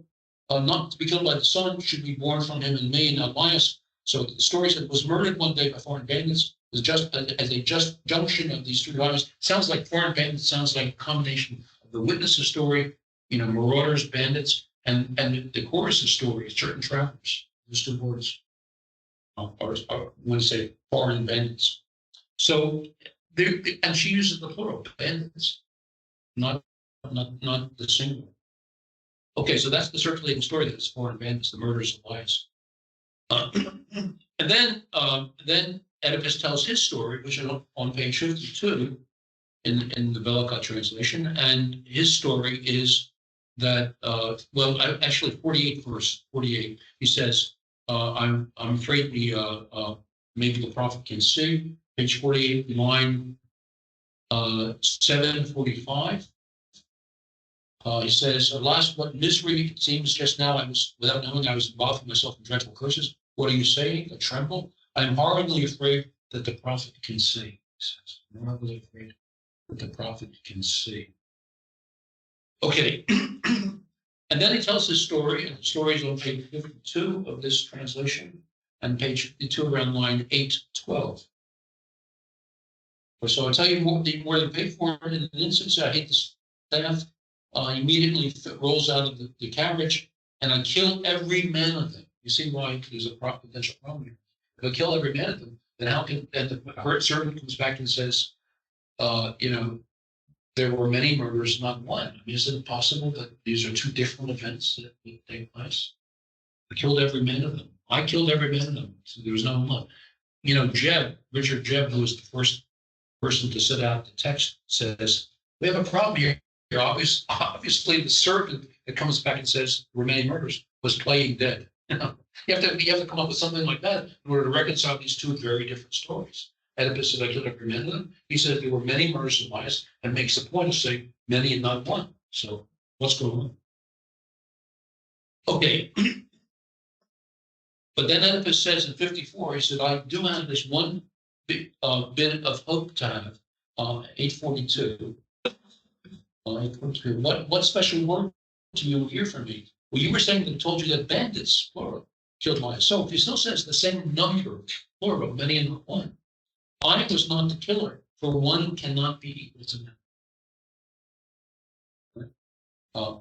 not to be killed by the sun, should be born from him and me, and not Linus. So the story said was murdered one day by foreign bandits. Is just as a just junction of these two drivers. Sounds like foreign bandits. Sounds like a combination of the witness's story, marauders, bandits, and the chorus's story, certain travelers. Those two words. I want to say foreign bandits. So and she uses the plural, bandits, not the singular. Okay, so that's the circulating story that it's foreign bandits, the murders of Linus. And then Oedipus tells his story, which is on page 52 in the Vellacott translation, and his story is that actually 48 verse 48. He says, "I'm afraid maybe the prophet can see." Page 48, line 745. He says, "Alas, what misery it seems just now! I was, without knowing, I was involved myself in dreadful curses. What are you saying? A tremble? I am horribly afraid that the prophet can see." He says, "I'm horribly afraid that the prophet can see." Okay, and then he tells his story, and the story is on page 52 of this translation, and page 52 around line 812. So I'll tell you more than paid for it in an instance. I hate the staff. Immediately rolls out of the carriage, and I kill every man of them. You see why there's a potential problem here. If I kill every man of them, then how can the servant comes back and says, there were many murders, not one. I mean, is it possible that these are two different events that take place? I killed every man of them. I killed every man of them. So there was no one left. You know, Richard Jebb, who was the first person to set out the text, says, we have a problem here. Obviously, the servant that comes back and says there were many murders was playing dead. You have to come up with something like that in order to reconcile these two very different stories. Oedipus said, I killed every man of them. He says there were many murders of Bias and makes the point of saying many and not one. So what's going on? Okay. But then Oedipus says in 54, he said, I do have this one bit of hope to have, 842. What special word do you hear from me? Well, you were saying that I told you that bandits, plural, killed Maya. So if he still says the same number, plural, many and not one, I was not the killer, for one cannot be equal to many.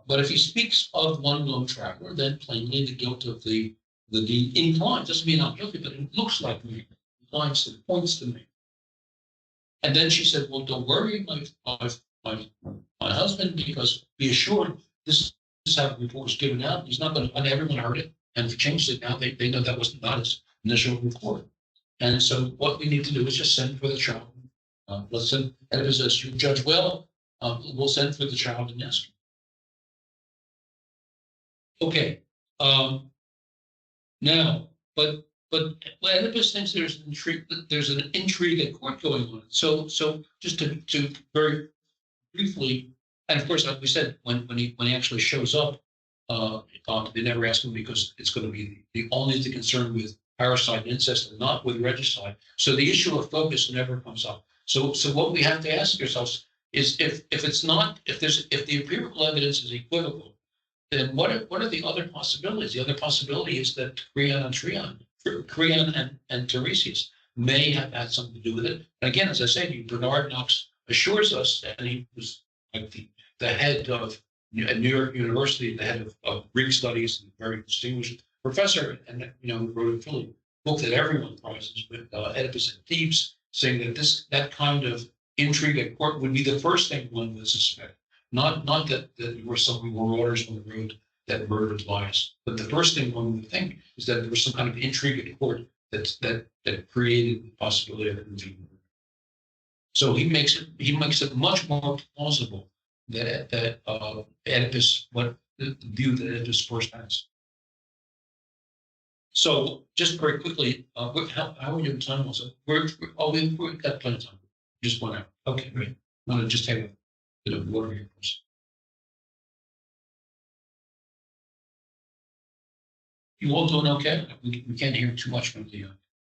But if he speaks of one lone traveler, then plainly the guilt of the inclined, doesn't mean I'm guilty, but it looks like me, inclines to, points to me. And then she said, well, don't worry, my husband, because be assured, this is how the report was given out. He's not going to, everyone heard it. And if he changed it now, they know that was not his initial report. And so what we need to do is just send for the child. Let's send, Oedipus says, you judge well, we'll send for the child and ask him. Okay. Now, but Oedipus thinks there's an intrigue at court going on. So just to very briefly, and of course, like we said, when he actually shows up, they never ask him because it's going to be only the concern with parricide and incest and not with regicide. So the issue of focus never comes up. So what we have to ask ourselves is if the empirical evidence is equivocal, then what are the other possibilities? The other possibility is that Creon and Tiresias may have had something to do with it. And again, as I said, Bernard Knox assures us, and he was like the head of at New York University, the head of Greek studies, and very distinguished professor, and wrote a Philly book that everyone prizes with Oedipus and Thebes, saying that that kind of intrigue at court would be the first thing one would suspect. Not that there were some marauders on the road that murdered Bias, but the first thing one would think is that there was some kind of intrigue at court that created the possibility of it being murdered. So he makes it much more plausible that Oedipus, what the view that Oedipus first has. So just very quickly, how are you in time also? We've got plenty of time. Just 1 hour. Okay, great. I'm going to just take a bit of water here first. You all doing okay? We can't hear too much from the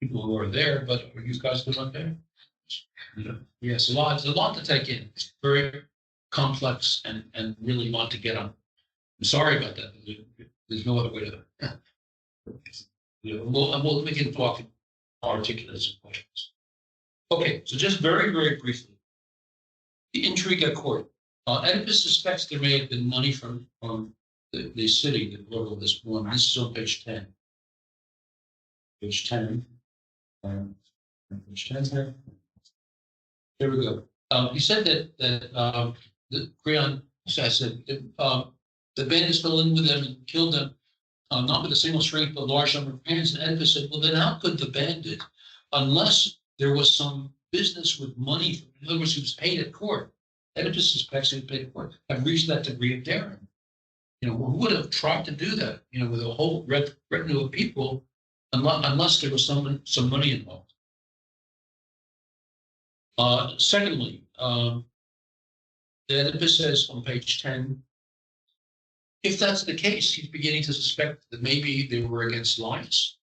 people who are there, but are you guys doing okay? Yes, a lot to take in. It's very complex and really a lot to get on. I'm sorry about that. There's no other way to. We can talk articulate some questions. Okay, so just very, very briefly, the intrigue at court. Oedipus suspects there may have been money from the city that wrote all this poem. This is on page 10. Page 10. Page 10 here. Here we go. He said that Creon said the bandits fell in with them and killed them, not with a single strength, but a large number of hands. And Oedipus said, well, then how could the bandit, unless there was some business with money, in other words, he was paid at court, Oedipus suspects he was paid at court, have reached that degree of daring? Who would have tried to do that, with a whole retinue of people, unless there was some money involved. Secondly, Oedipus says on page 10, if that's the case, he's beginning to suspect that maybe they were against Linus.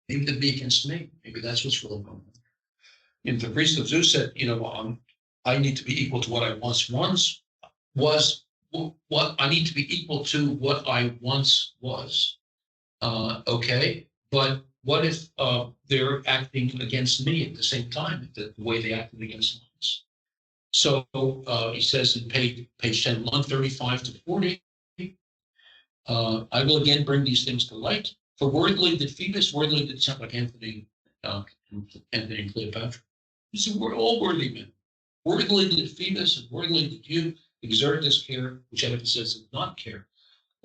Maybe they'd be against me. Maybe that's what's really going on. And the priest of Zeus said, I need to be equal to what I once was. What I need to be equal to what I once was. Okay, but what if they're acting against me at the same time, the way they acted against Linus? So he says in page 10, 135 to 40, I will again bring these things to light. For worthily did Phoebus, worthily did sound like Anthony and Cleopatra. We're all worthy men. Worthily did Phoebus and worthily did you exert this care, which Oedipus says is not care,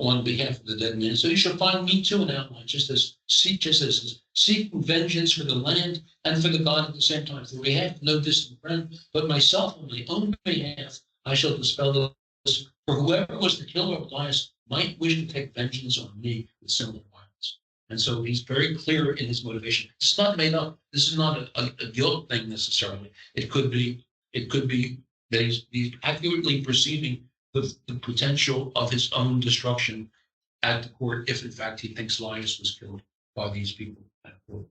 on behalf of the dead man. So you shall find me too an outline, just as seeking vengeance for the land and for the God at the same time. For we have no distant friend, but myself on my own behalf I shall dispel this. For whoever was the killer of Elias might wish to take vengeance on me with similar violence. And so he's very clear in his motivation. It's not made up. This is not a guilt thing necessarily. It could be that he's accurately perceiving the potential of his own destruction at the court if, in fact, he thinks Elias was killed by these people at court.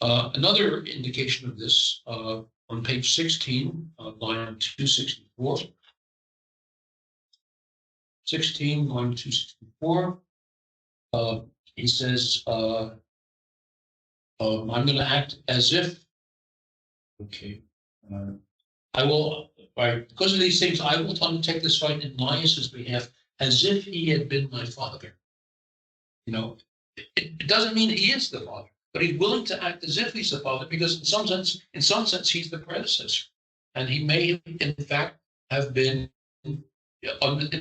Another indication of this on page 16, line 264. 16, line 264. He says, I'm going to act as if, okay, I will, right, because of these things, I will undertake this fight in Elias's behalf as if he had been my father. You know, it doesn't mean he is the father, but he's willing to act as if he's the father because in some sense, he's the predecessor. And he may, in fact, have been in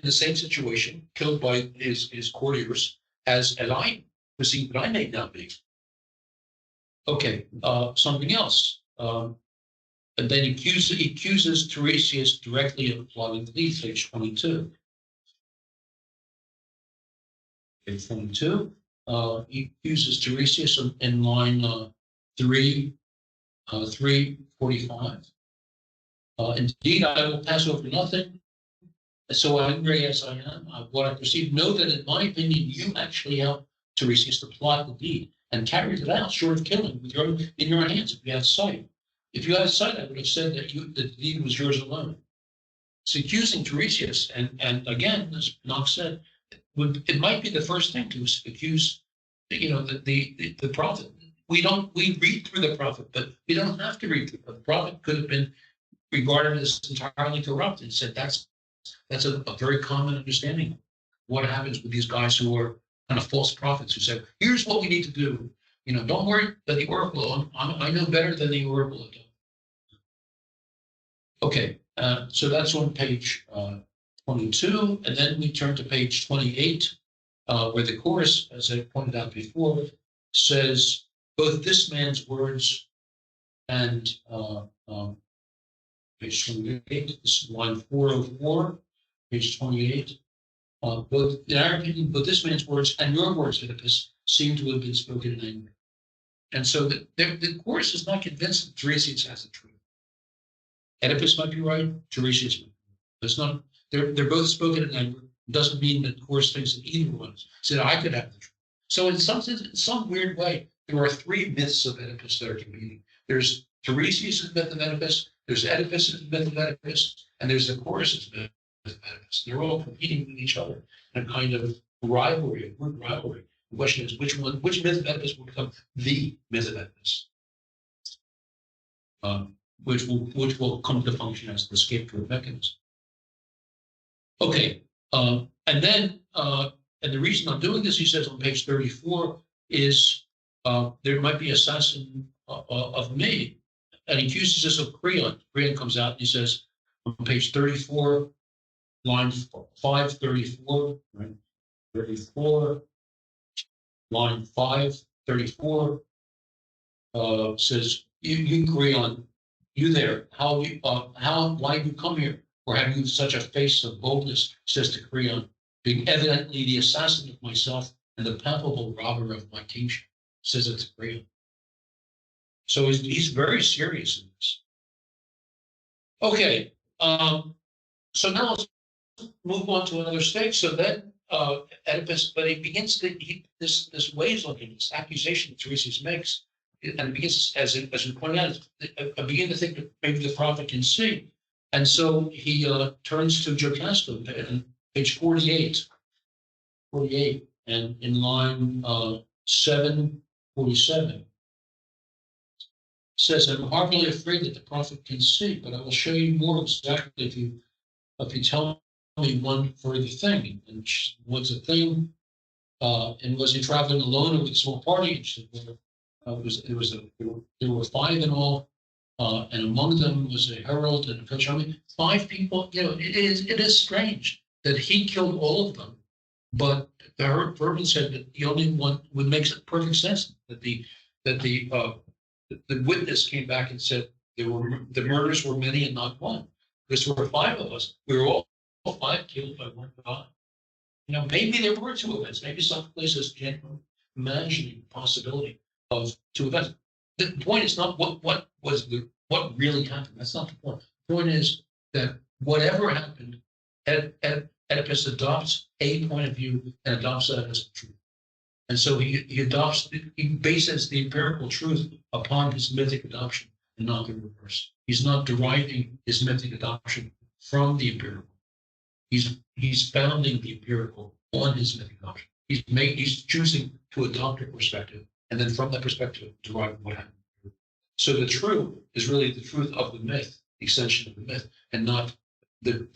the same situation, killed by his courtiers as I perceive that I may now be. Okay, something else. And then he accuses Tiresias directly of plotting the deed, page 22. Page 22, he accuses Tiresias in line 345. Indeed, I will pass over nothing, so angry as I am, what I perceive, know that in my opinion, you actually helped Tiresias to plot the deed and carried it out, short of killing, with in your hands, if you had sight. If you had sight, I would have said that the deed was yours alone. It's accusing Tiresias, and again, as Knox said, it might be the first thing to accuse, the prophet. We read through the prophet, but we don't have to read through the prophet. Could have been regarded as entirely corrupt and said that's a very common understanding of what happens with these guys who are kind of false prophets who say, here's what we need to do. Don't worry about the oracle. I know better than the oracle. Okay, so that's on page 22, and then we turn to page 28, where the chorus, as I pointed out before, says both this man's words and page 28, this is line 404, page 28. Both, in our opinion, both this man's words and your words, Oedipus, seem to have been spoken in anger. And so the chorus is not convinced that Tiresias has the truth. Oedipus might be right, Tiresias might be right. It's not, they're both spoken in anger. It doesn't mean that the chorus thinks that either one said I could have the truth. So in some sense, in some weird way, there are three myths of Oedipus that are competing. There's Tiresias' myth of Oedipus, there's Oedipus' myth of Oedipus, and there's the chorus' myth of Oedipus. They're all competing with each other in a kind of rivalry, a word rivalry. The question is which myth of Oedipus will become the myth of Oedipus, which will come to function as the scapegoat mechanism. Okay, and then and the reason I'm doing this, he says on page 34, is there might be assassin of me, and he accuses us of Creon. Creon comes out and he says on page 34, line 534, right? 34, line 534 says, you Creon, you there, why you come here? Or have you such a face of boldness, says to Creon, being evidently the assassin of myself and the palpable robber of my kingship, says it to Creon. So he's very serious in this. Okay, so now let's move on to another stage. So then Oedipus, but he begins this ways looking, this accusation that Tiresias makes, and it begins, as we pointed out, I begin to think that maybe the prophet can see. And so he turns to Jocasta on page 48, and in line 747, says, I'm heartily afraid that the prophet can see, but I will show you more exactly if you tell me one further thing. And what's the thing? And was he traveling alone or with a small party? There were 5 in all. And among them was a herald and a coach. 5 people. It is strange that he killed all of them, But Verban said that the only one would make perfect sense that the witness came back and said the murders were many and not one, because there were five of us. We were all five killed by one God. You know, maybe there were two events. Maybe Sophocles is genuinely imagining the possibility of two events. The point is not what really happened. That's not the point. The point is that whatever happened, Oedipus adopts a point of view and adopts that as truth. And so he bases the empirical truth upon his mythic adoption and not the reverse. He's not deriving his mythic adoption from the empirical. He's founding the empirical on his mythic adoption. He's choosing to adopt a perspective, and then from that perspective derive what happened. So the truth is really the truth of the myth, the extension of the myth, and not an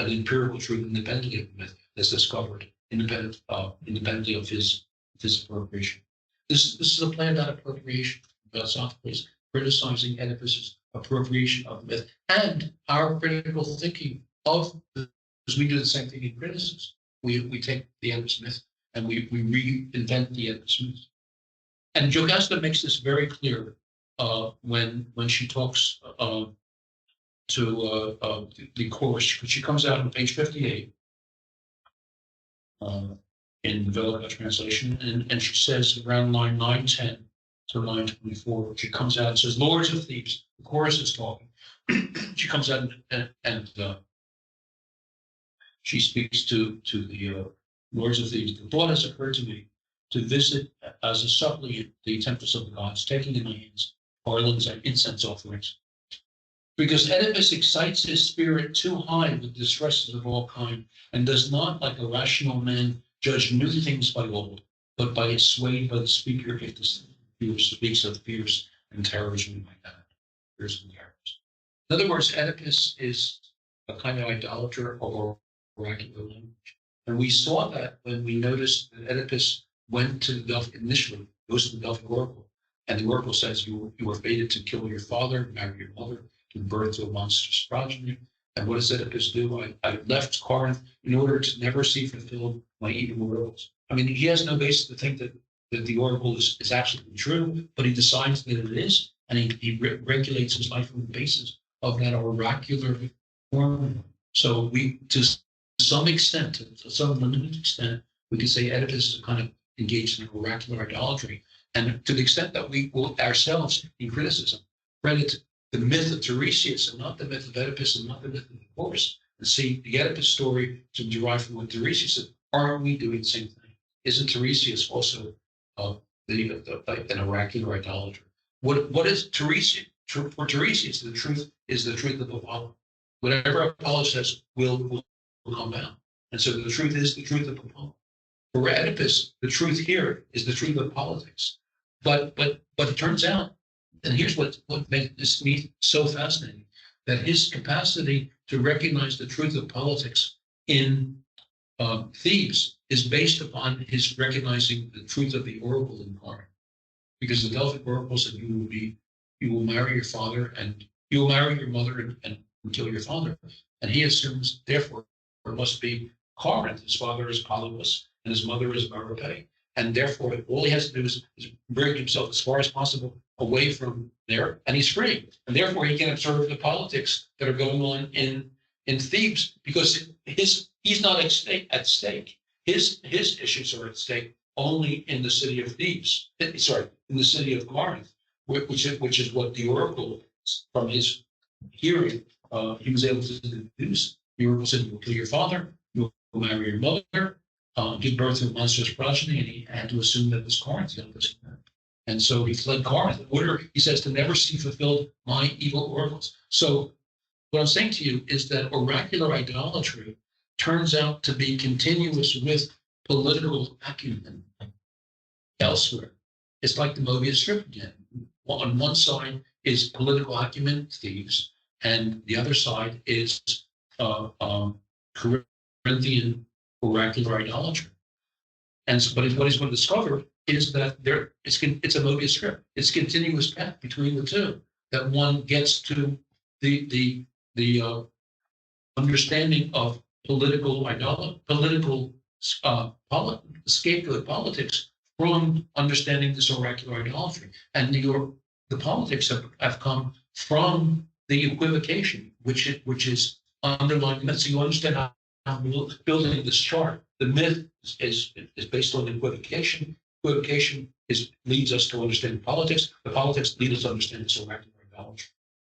empirical truth independently of the myth that's discovered independently of his appropriation. This is a play about appropriation, about Sophocles criticizing Oedipus's appropriation of the myth and our critical thinking of the, because we do the same thing in criticism. We take the Oedipus myth and we reinvent the Oedipus myth. And Jocasta makes this very clear when she talks to the chorus. She comes out on page 58 in the Vellacott translation, and she says around line 910 to line 24, she comes out and says, "Lords of Thebes," the chorus is talking. She comes out and she speaks to the Lords of Thebes. "The thought has occurred to me to visit as a suppliant the temples of the gods, taking in my hands garlands and incense offerings. Because Oedipus excites his spirit too high with distresses of all kind, and does not, like a rational man, judge new things by old, but by swayed by the speaker if the speaker speaks of fears and terrors like that. Fears and terrors." In other words, Oedipus is a kind of idolater or oracular language. And we saw that when we noticed that Oedipus went to the Delphic, initially goes to the Delphic oracle, and the oracle says you were fated to kill your father, marry your mother, give birth to a monstrous progeny. And what does Oedipus do? I left Corinth in order to never see fulfilled my evil wills. I mean, he has no basis to think that the oracle is absolutely true, but he decides that it is, and he regulates his life on the basis of that oracular formula. So to some extent, to some limited extent, we could say Oedipus is kind of engaged in oracular idolatry. And to the extent that we will ourselves, in criticism, credit the myth of Tiresias and not the myth of Oedipus and not the myth of the chorus, and see the Oedipus story to derive from what Tiresias said, aren't we doing the same thing? Isn't Tiresias also an oracular idolater? What is Tiresias? For Tiresias, the truth is the truth of Apollo. Whatever Apollo says will come down. And so the truth is the truth of Apollo. For Oedipus, the truth here is the truth of politics. But it turns out, and here's what makes this myth so fascinating, that his capacity to recognize the truth of politics in Thebes is based upon his recognizing the truth of the oracle in Corinth. Because the Delphic oracle said you will marry your father and you will marry your mother and kill your father. And he assumes, therefore, it must be Corinth. His father is Polybus and his mother is Merope. And therefore, all he has to do is bring himself as far as possible away from there, and he's free. And therefore, he can observe the politics that are going on in Thebes, because he's not at stake. His issues are at stake only in the city of Thebes. Sorry, in the city of Corinth, which is what the oracle, from his hearing, he was able to deduce. The oracle said, "You will kill your father, you will marry your mother, give birth to a monstrous progeny," and he had to assume that it was Corinth. And so he fled Corinth in order, he says, to never see fulfilled my evil oracles. So what I'm saying to you is that oracular idolatry turns out to be continuous with political acumen elsewhere. It's like the Mobius strip again. On one side is political acumen, Thebes, and the other side is Corinthian oracular idolatry. And so, but what he's going to discover is that it's a Mobius strip. It's a continuous path between the two, that one gets to the understanding of political scapegoat politics from understanding this oracular idolatry. And the politics have come from the equivocation, which is underlying the myth. So you understand how building this chart, the myth is based on equivocation. Equivocation leads us to understand politics. The politics lead us to understand this oracular idolatry.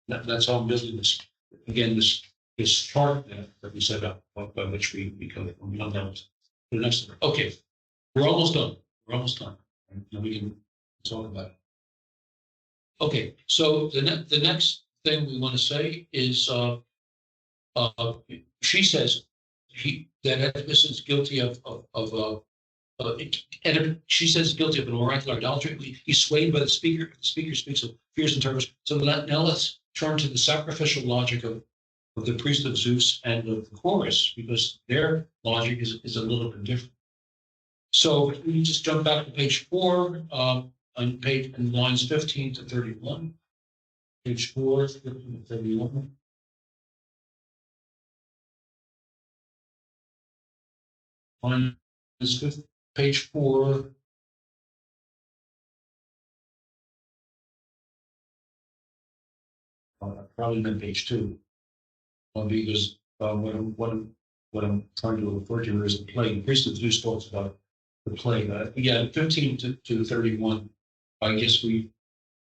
That's how I'm building this. Again, this chart that we set up, by which we go from down to the next one. Okay, we're almost done. We're almost done. And we can talk about it. Okay, so the next thing we want to say is she says that Oedipus is guilty she says guilty of an oracular idolatry. He's swayed by the speaker. The speaker speaks of fierce and terrors. So now let's turn to the sacrificial logic of the priest of Zeus and of the chorus, because their logic is a little bit different. So we just jump back to page 4, on lines 15 to 31. Page 4, 15 to 31. On page 4. Probably meant page 2. Because what I'm trying to refer to is the play. The priest of Zeus talks about the play. 15 to 31. I guess we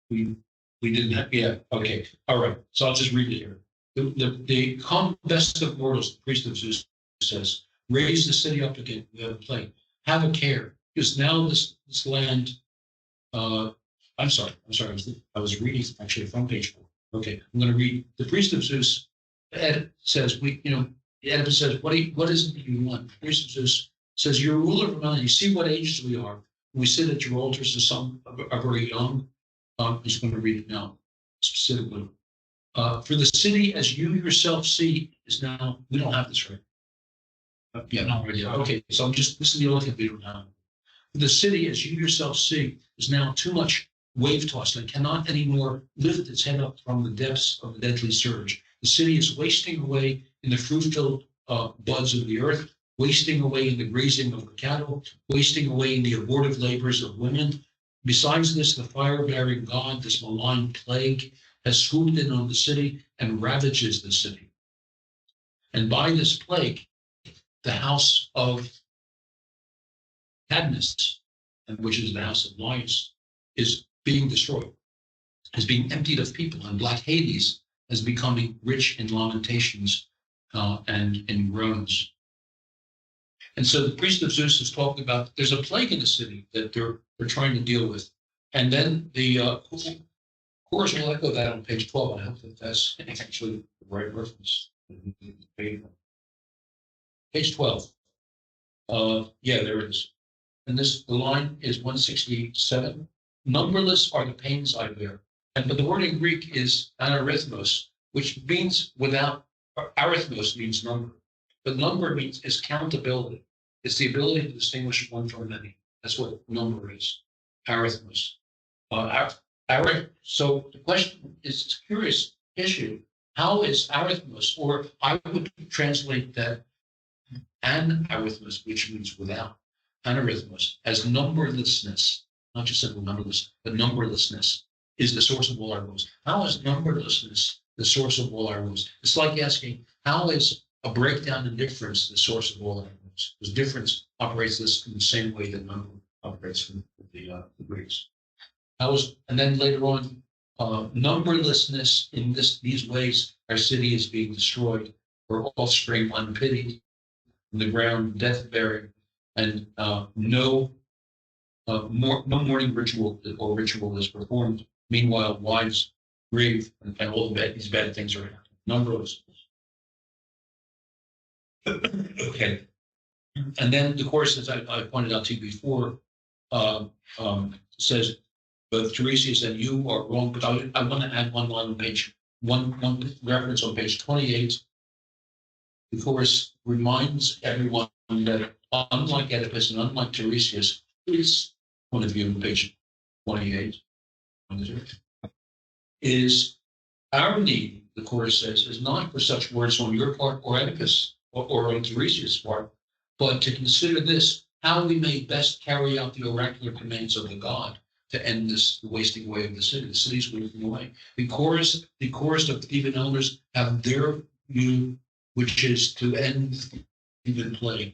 didn't have. Yeah. Okay. All right. So I'll just read it here. The come best of mortals, the priest of Zeus says, raise the city up again. We have a plague. Have a care, because now this land. I'm sorry. I was reading actually from page 4. Okay, I'm going to read. The priest of Zeus says, Oedipus says, what is it you want? The priest of Zeus says, you're a ruler of a mountain. You see what ages we are. We sit at your altars, and some are very young. I'm just going to read it now, specifically. For the city, as you yourself see, is now, we don't have this right. Yeah, not ready. Okay, so this is the only thing we don't have. For the city, as you yourself see, is now too much wave-tossed and cannot anymore lift its head up from the depths of the deadly surge. The city is wasting away in the fruit-filled buds of the earth, wasting away in the grazing of the cattle, wasting away in the abortive labors of women. Besides this, the fire-bearing god, this malign plague, has swooped in on the city and ravages the city. And by this plague, the house of Cadmus, which is the house of Lions, is being destroyed, is being emptied of people, and black Hades is becoming rich in lamentations and in groans. And so the priest of Zeus is talking about there's a plague in the city that they're trying to deal with. And then the chorus will echo that on page 12. I hope that that's actually the right reference. Page 12. Yeah, there it is. And the line is 167. Numberless are the pains I bear. But the word in Greek is anarithmos, which means without, arithmos means number. But number is countability. It's the ability to distinguish one from many. That's what number is, arithmos. So the question is, it's a curious issue. How is arithmos, or I would translate that anarithmos, which means without, anarithmos, as numberlessness, not just simple numberless, but numberlessness is the source of all our woes. How is numberlessness the source of all our woes? It's like asking, how is a breakdown in difference the source of all our woes? Because difference operates this in the same way that number operates from the Greeks. And then later on, numberlessness in these ways, our city is being destroyed, our offspring unpitied, in the ground death-bearing, and no mourning ritual is performed. Meanwhile, wives grieve, and all these bad things are happening. Numberless. Okay. And then the chorus, as I pointed out to you before, says, both Tiresias and you are wrong, but I want to add one line on page, one reference on page 28. The chorus reminds everyone that unlike Oedipus and unlike Tiresias, his point of view on page 28 is our need, the chorus says, is not for such words on your part or Oedipus or on Tiresias' part, but to consider this, how we may best carry out the oracular commands of the god to end this wasting away of the city. The city's wasting away. The chorus of Theban elders have their view, which is to end the Theban plague.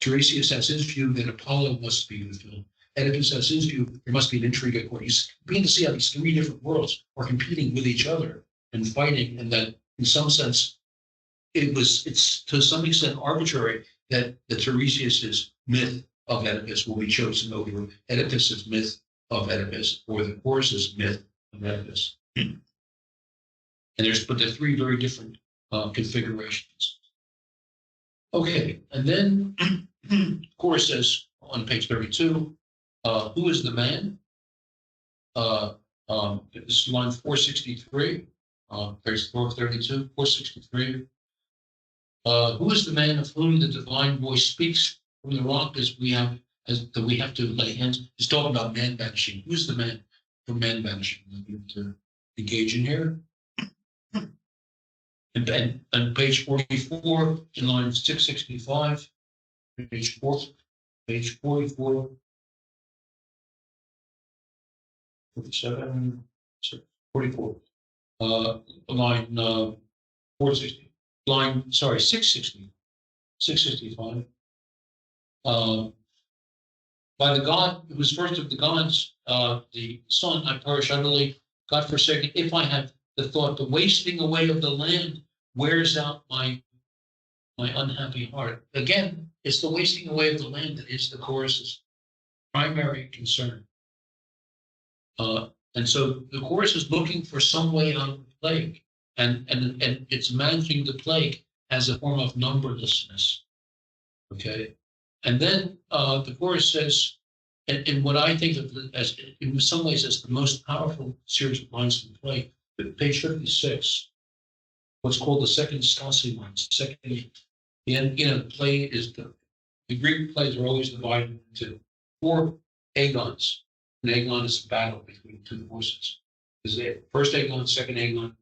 Tiresias has his view that Apollo must be fulfilled. Oedipus has his view there must be an intrigue at court. You begin to see how these three different worlds are competing with each other and fighting, and that in some sense it's to some extent arbitrary that the Tiresias's myth of Oedipus will be chosen over Oedipus's myth of Oedipus, or the chorus's myth of Oedipus. And but they're three very different configurations. Okay, and then chorus says on page 32, who is the man? This is line 463, page 432, 463. Who is the man of whom the divine voice speaks from the rock that we have to lay hands? He's talking about man vanishing. Who's the man for man vanishing? We have to engage in here. And on page 44, in line 665, page 44, 47, 44, line 460, line, 665. By the god who was first of the gods, the son, I perish utterly, God forsaken. If I have the thought, the wasting away of the land wears out my unhappy heart. Again, it's the wasting away of the land that is the chorus's primary concern. And so the chorus is looking for some way out of the plague, and it's imagining the plague as a form of numberlessness. Okay, and then the chorus says, and what I think of as in some ways as the most powerful series of lines from the plague, page 56, what's called the second Stasi lines. The play is the Greek plays are always divided into 4 agons. An agon is a battle between 2 forces. There's the first agon, second agon,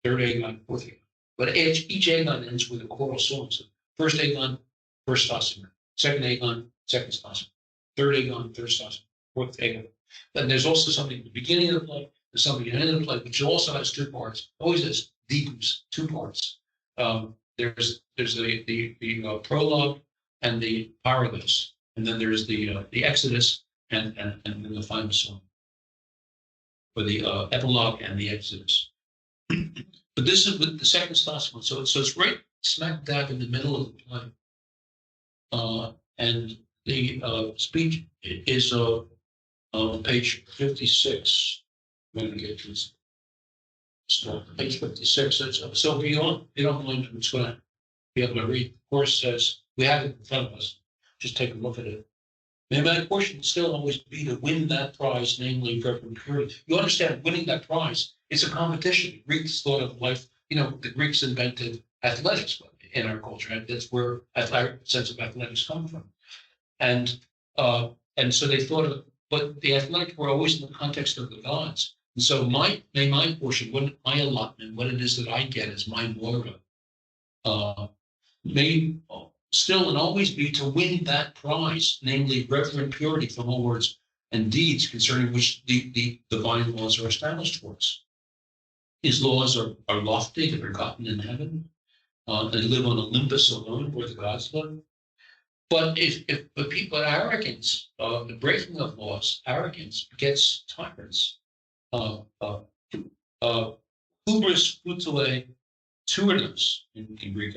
third agon, fourth agon. But each agon ends with a choral song. So first agon, first Stasi. Second agon, second Stasi. Third agon, third Stasi. Fourth agon. Then there's also something at the beginning of the play, there's something at the end of the play, which also has 2 parts. Always has deepens 2 parts. There's the prologue and the parricide, and then there's the Exodus and then the final song, or the epilogue and the Exodus. But this is with the second Stasi one, so it's right smack dab in the middle of the play. And the speech is on page 56. I'm going to get to this. So page 56. So if you don't mind, I'm just going to be able to read. The course says, we have it in front of us. Just take a look at it. May my portion still always be to win that prize, namely reverent purity. You understand, winning that prize is a competition. Greeks thought of life, the Greeks invented athletics in our culture. And that's where our sense of athletics come from. And so they thought of, but the athletics were always in the context of the gods. And so my portion, my allotment, what it is that I get as my moira, may still and always be to win that prize, namely reverent purity from all words and deeds concerning which the divine laws are established for us. His laws are lofty, they're forgotten in heaven. They live on Olympus alone, where the gods live. But but arrogance, the breaking of laws, arrogance begets tyrants. Hubris putue Tyrannus in Greek.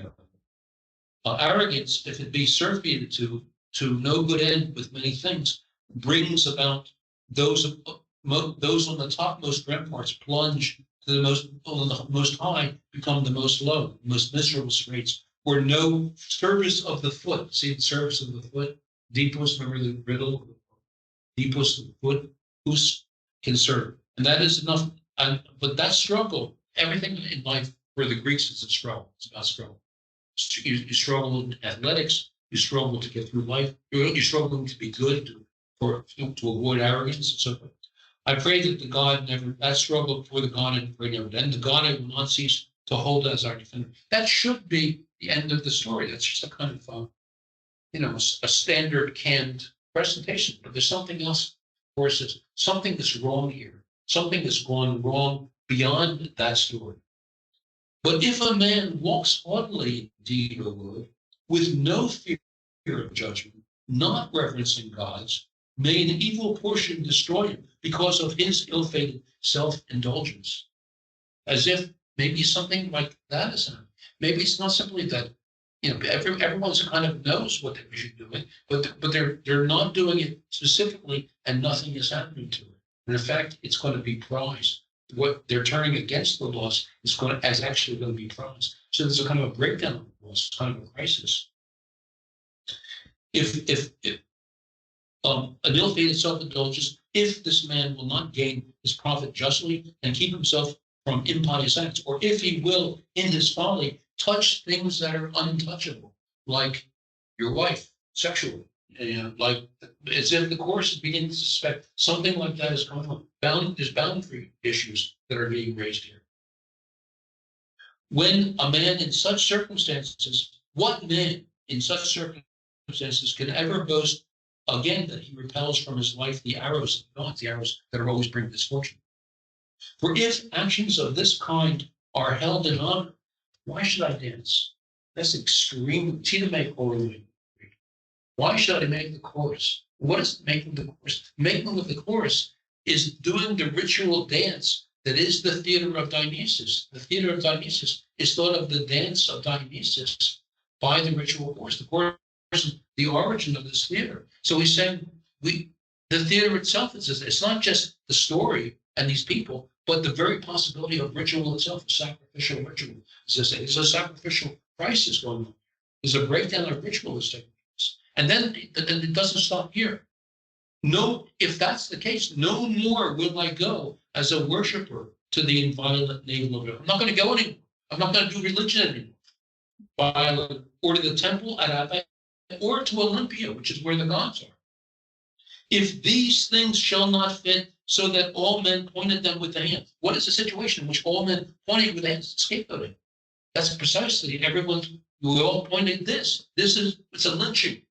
Arrogance, if it be surfeited to no good end with many things, brings about those on the topmost ramparts plunge to the most high, become the most low, most miserable straits, where no service of the foot. See the service of the foot. Deepos, remember the riddle. Deepos, the foot, who's can serve, and that is enough. But that struggle, everything in life for the Greeks is a struggle. It's about struggle. You struggle in athletics. You struggle to get through life. You're struggling to be good, to avoid arrogance, and so forth. I pray that the God that struggle for the God I pray never end. The God I will not cease to hold as our defender. That should be the end of the story. That's just a kind of a standard canned presentation, but there's something else. Of course, there's something that's wrong here, something that's gone wrong beyond that story. But if a man walks haughtily in deed or word, with no fear of judgment, not reverencing gods, may an evil portion destroy him because of his ill-fated self-indulgence. As if maybe something like that is happening. Maybe it's not simply that, everyone's kind of knows what they should be doing, but they're not doing it specifically, and nothing is happening to it. And in fact, it's going to be prized. What they're turning against the laws is actually going to be prized. So there's a kind of a breakdown of the laws, kind of a crisis. If an ill-fated self-indulgence, if this man will not gain his profit justly and keep himself from impious acts, or if he will, in his folly, touch things that are untouchable, like your wife, sexually, like as if the course is beginning to suspect something like that is going on. There's boundary issues that are being raised here. When a man in such circumstances, what man in such circumstances can ever boast again that he repels from his life the arrows of God, the arrows that are always bring misfortune? For if actions of this kind are held in honor, why should I dance? That's extreme. Why should I make the chorus? What is making the chorus? Making with the chorus is doing the ritual dance that is the theater of Dionysus. The theater of Dionysus is thought of the dance of Dionysus by the ritual chorus. The chorus is the origin of this theater. So he's saying the theater itself is it's not just the story and these people, but the very possibility of ritual itself, a sacrificial ritual. There's a sacrificial crisis going on. There's a breakdown of ritualistic. And then it doesn't stop here. No, if that's the case, no more will I go as a worshiper to the inviolate navel of it. I'm not going to go anymore. I'm not going to do religion anymore. Or to the temple at Athens, or to Olympia, which is where the gods are. If these things shall not fit, so that all men point at them with the hand. What is the situation in which all men pointing with the hands? Scapegoating. That's precisely we all pointed this. It's a lynching.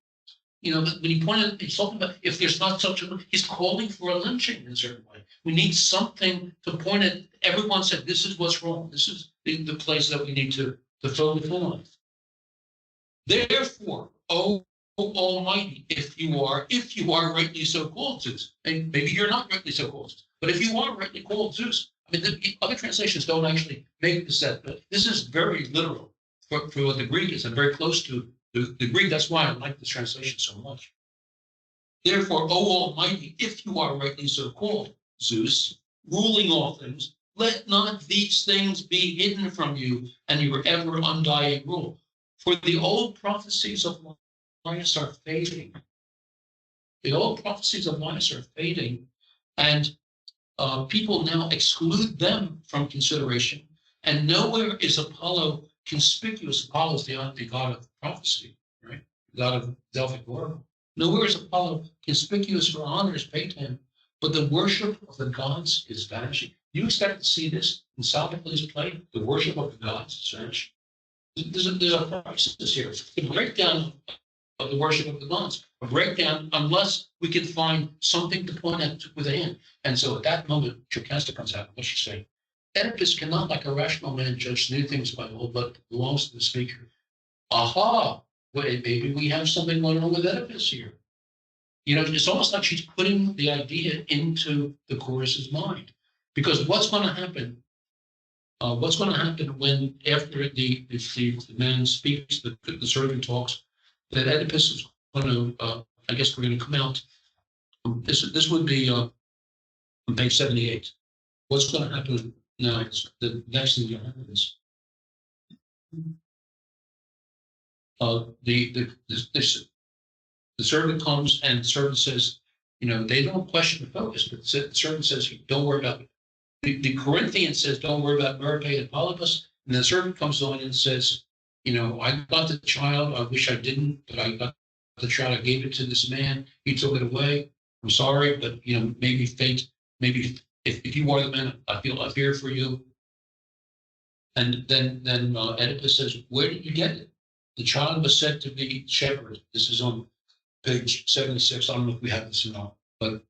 When he pointed, he's talking about if there's not such a, he's calling for a lynching in a certain way. We need something to point at. Everyone said, this is what's wrong. This is the place that we need to focus on. Therefore, O Almighty, if you are rightly so called Zeus, and maybe you're not rightly so called Zeus, but if you are rightly called Zeus, the other translations don't actually make this set, but this is very literal for what the Greek is, and very close to the Greek. That's why I like this translation so much. Therefore, O Almighty, if you are rightly so called Zeus, ruling all things, let not these things be hidden from you and your ever undying rule. For the old prophecies of Linus are fading. The old prophecies of Linus are fading, and people now exclude them from consideration. And nowhere is Apollo conspicuous. Apollo is the god of prophecy, right? The god of Delphic oracle. Nowhere is Apollo conspicuous for honors paid to him, but the worship of the gods is vanishing. You expect to see this in Sophocles' play? The worship of the gods is vanishing. There's a crisis here. The breakdown of the worship of the gods. A breakdown unless we can find something to point at with a hand. And so at that moment, Jocasta comes out. What's she say? Oedipus cannot, like a rational man, judge new things by old, but belongs to the speaker. Aha! Wait, maybe we have something going on with Oedipus here. It's almost like she's putting the idea into the chorus's mind. Because what's going to happen? What's going to happen when, after the man speaks, the servant talks, that Oedipus is going to, I guess we're going to come out. This would be on page 78. What's going to happen now? The next thing going to happen is the servant comes and the servant says, they don't question the focus, but the servant says, don't worry about it. The Corinthian says, don't worry about Merpe and Polypus. And the servant comes on and says, I got the child. I wish I didn't, but I got the child. I gave it to this man. He took it away. I'm sorry, but, maybe fate, maybe if you are the man, I fear for you. And then Oedipus says, where did you get it? The child was said to be shepherd. This is on page 76. I don't know if we have this or not, but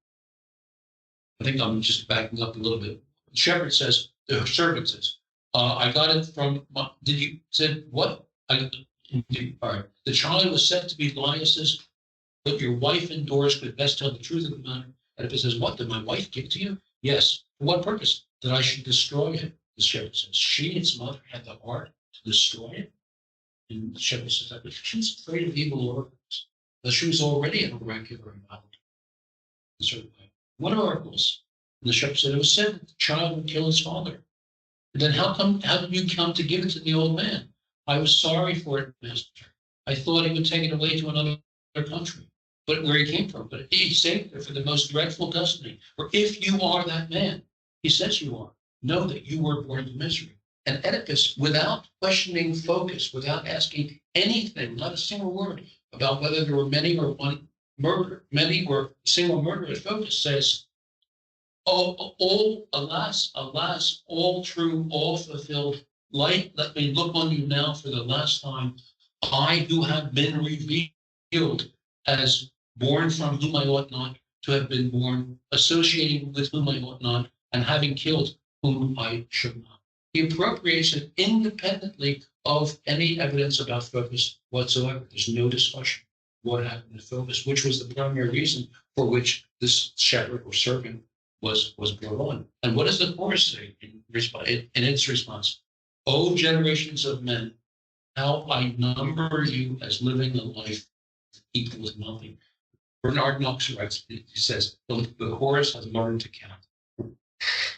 I think I'm just backing up a little bit. The shepherd says, the servant says, I got it from, did you, said what? All right. The child was said to be Laius's, but your wife indoors could best tell the truth of the matter. Oedipus says, what, did my wife give to you? Yes. For what purpose? That I should destroy him. The shepherd says, she, its mother, had the heart to destroy him. And the shepherd says, she's afraid of evil oracles, that she was already an oracular and bound in a certain way. What oracles? And the shepherd said, it was said that the child would kill his father. And then how did you come to give it to the old man? I was sorry for it, master. I thought he would take it away to another country, but where he came from. But he saved her for the most dreadful destiny. For if you are that man, he says you are, know that you were born to misery. And Oedipus, without questioning focus, without asking anything, not a single word, about whether there were many or one murder, many or single murder at focus, says, all, alas, alas, all true, all fulfilled. Light, let me look on you now for the last time. I who have been revealed as born from whom I ought not to have been born, associating with whom I ought not, and having killed whom I should not. He appropriates it independently of any evidence about focus whatsoever. There's no discussion what happened to focus, which was the primary reason for which this shepherd or servant was brought on. And what does the chorus say in its response? O generations of men, how I number you as living a life equal to nothing. Bernard Knox writes, he says, the chorus has learned to count.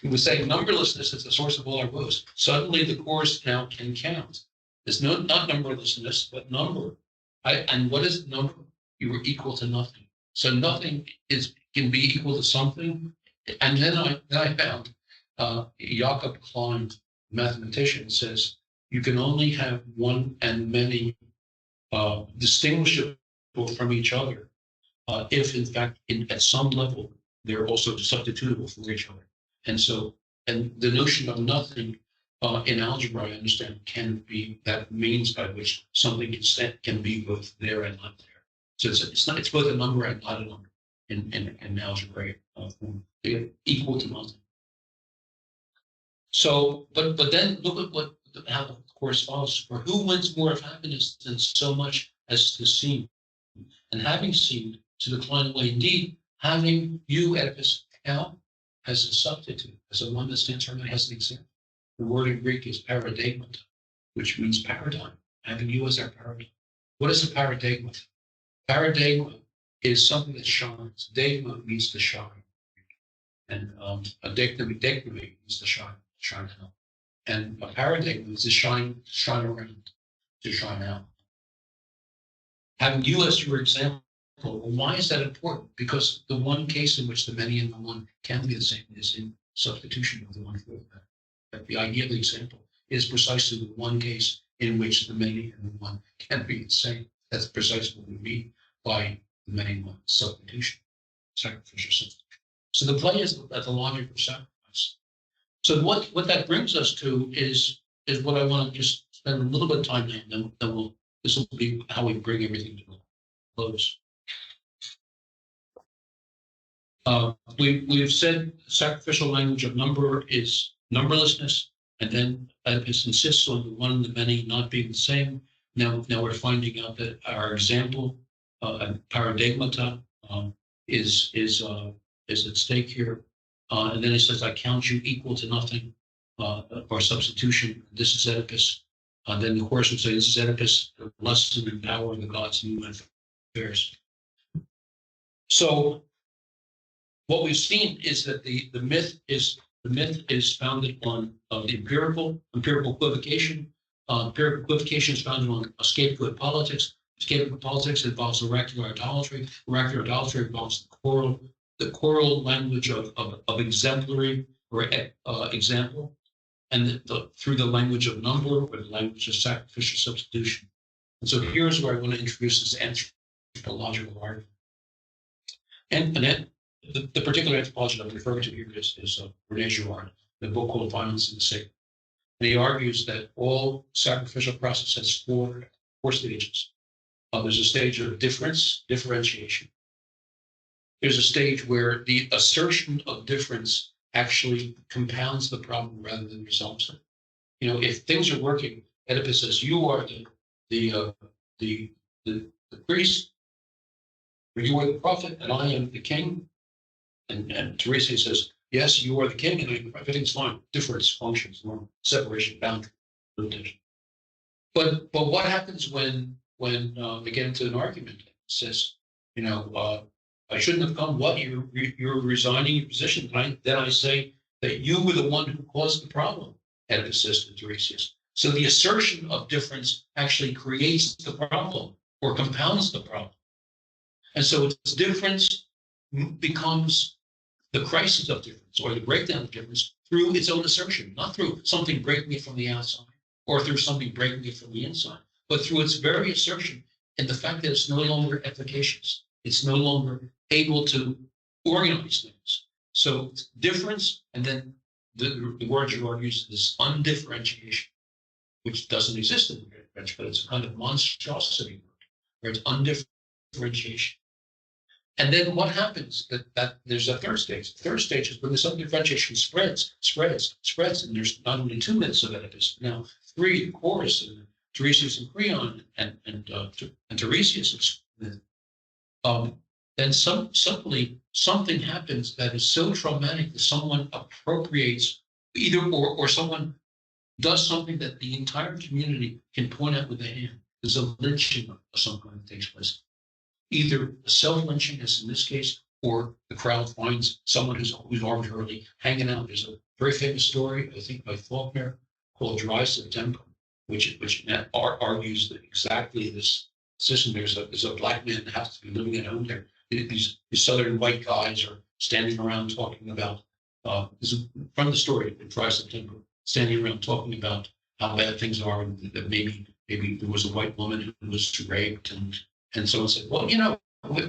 He was saying numberlessness is the source of all our woes. Suddenly the chorus now can count. There's not numberlessness, but number. And what is number? You were equal to nothing. So nothing can be equal to something. And then I found Jakob Klein, mathematician, says you can only have one and many distinguishable from each other if, in fact, at some level, they're also substitutable for each other. And so, and the notion of nothing in algebra, I understand, can be that means by which something can be both there and not there. So it's both a number and not a number in algebraic form. They're equal to nothing. So, but then look at how the course follows. For who wins more of happiness than so much as to seem? And having seemed to decline away, indeed, having you, Oedipus, now as a substitute, as a one that stands for me, as an example. The word in Greek is paradigmata, which means paradigm, having you as our paradigm. What is a paradigma? Paradigma is something that shines. Dagma means to shine. And a degma means to shine out. And a paradigm is to shine around, to shine out. Having you as your example, well, why is that important? Because the one case in which the many and the one can be the same is in substitution of the one for the many. But the idea of the example is precisely the one case in which the many and the one can be the same. That's precisely what we mean by the many and one substitution, sacrificial substitution. So the play is at the logic of sacrifice. So what that brings us to is what I want to just spend a little bit of time on, then this will be how we bring everything to a close. We've said sacrificial language of number is numberlessness, and then Oedipus insists on the one and the many not being the same. Now we're finding out that our example, paradigmata, is at stake here. And then he says, I count you equal to nothing, or substitution. This is Oedipus. Then the chorus would say, this is Oedipus, the lesson and power of the gods in human affairs. So what we've seen is that the myth is founded on the empirical equivocation. Empirical equivocation is founded on a scapegoat politics. Scapegoat politics involves oracular idolatry. Oracular idolatry involves the choral language of exemplary or example, and through the language of number or the language of sacrificial substitution. And so here's where I want to introduce this anthropological argument. And the particular anthropology I'm referring to here is René Girard, the book called Violence and the Sacred. And he argues that all sacrificial process has four 4 stages. There's a stage of differentiation. There's a stage where the assertion of difference actually compounds the problem rather than resolves it. If things are working, Oedipus says, "You are the priest, or you are the prophet, and I am the king." And Tiresias says, "Yes, you are the king, and everything's fine. Difference, functions, normal, separation, boundary, limitation." But what happens when they get into an argument? It says, I shouldn't have come. What, you're resigning your position? Then I say that you were the one who caused the problem, Oedipus says to Tiresias. So the assertion of difference actually creates the problem or compounds the problem. And so its difference becomes the crisis of difference or the breakdown of difference through its own assertion, not through something breaking it from the outside or through something breaking it from the inside, but through its very assertion and the fact that it's no longer efficacious. It's no longer able to organize things. So difference, and then the word Goodhart uses is undifferentiation, which doesn't exist in the French, but it's a kind of monstrosity word, where it's undifferentiation. And then what happens? That there's a third stage. The third stage is when this undifferentiation spreads, and there's not only 2 myths of Oedipus, now 3, the chorus, and Tiresias and Creon, and Tiresias. Then suddenly something happens that is so traumatic that someone appropriates or someone does something that the entire community can point out with a hand. There's a lynching of some kind that takes place. Either a self-lynching, as in this case, or the crowd finds someone who's arbitrarily hanging out. There's a very famous story, I think, by Faulkner called Dry September, which argues that exactly this system. There's a black man that has to be living at home there. These southern white guys are standing around talking about, this is from the story in Dry September, standing around talking about how bad things are, and that maybe there was a white woman who was raped, and someone said, "Well,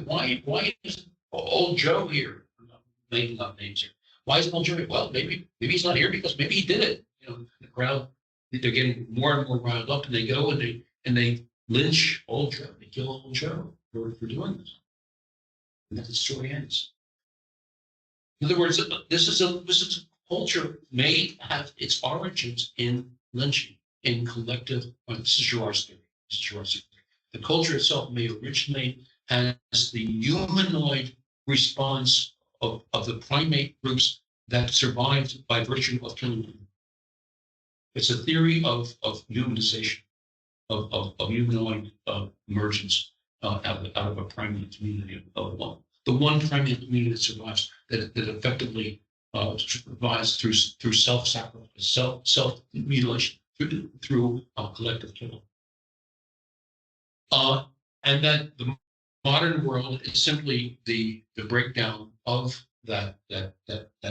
why is old Joe here?" I'm not making up names here. Why isn't old Joe here? Well, maybe he's not here because maybe he did it. The crowd, they're getting more and more riled up, and they go and they lynch old Joe. They kill old Joe for doing this. And then the story ends. In other words, this is a culture may have its origins in lynching, in collective. This is Goodhart's theory. This is Goodhart's theory. The culture itself may originate as the humanoid response of the primate groups that survived by virtue of killing them. It's a theory of humanization, of humanoid emergence out of a primate community of one. The one primate community that survives, that effectively survives through self-sacrifice, self-mutilation, through collective killing. And that the modern world is simply the breakdown of that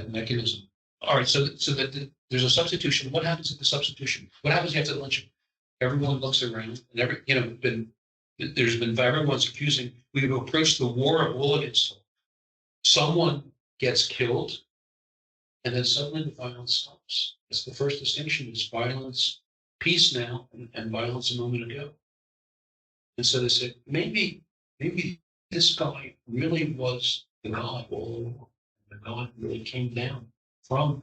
mechanism. All right, so that there's a substitution. What happens at the substitution? What happens after the lynching? Everyone looks around, and everyone's accusing. We've approached the war of all against all. Someone gets killed, and then suddenly the violence stops. That's the first distinction: is violence, peace now, and violence a moment ago. And so they said, maybe this guy really was the God all along. The God really came down from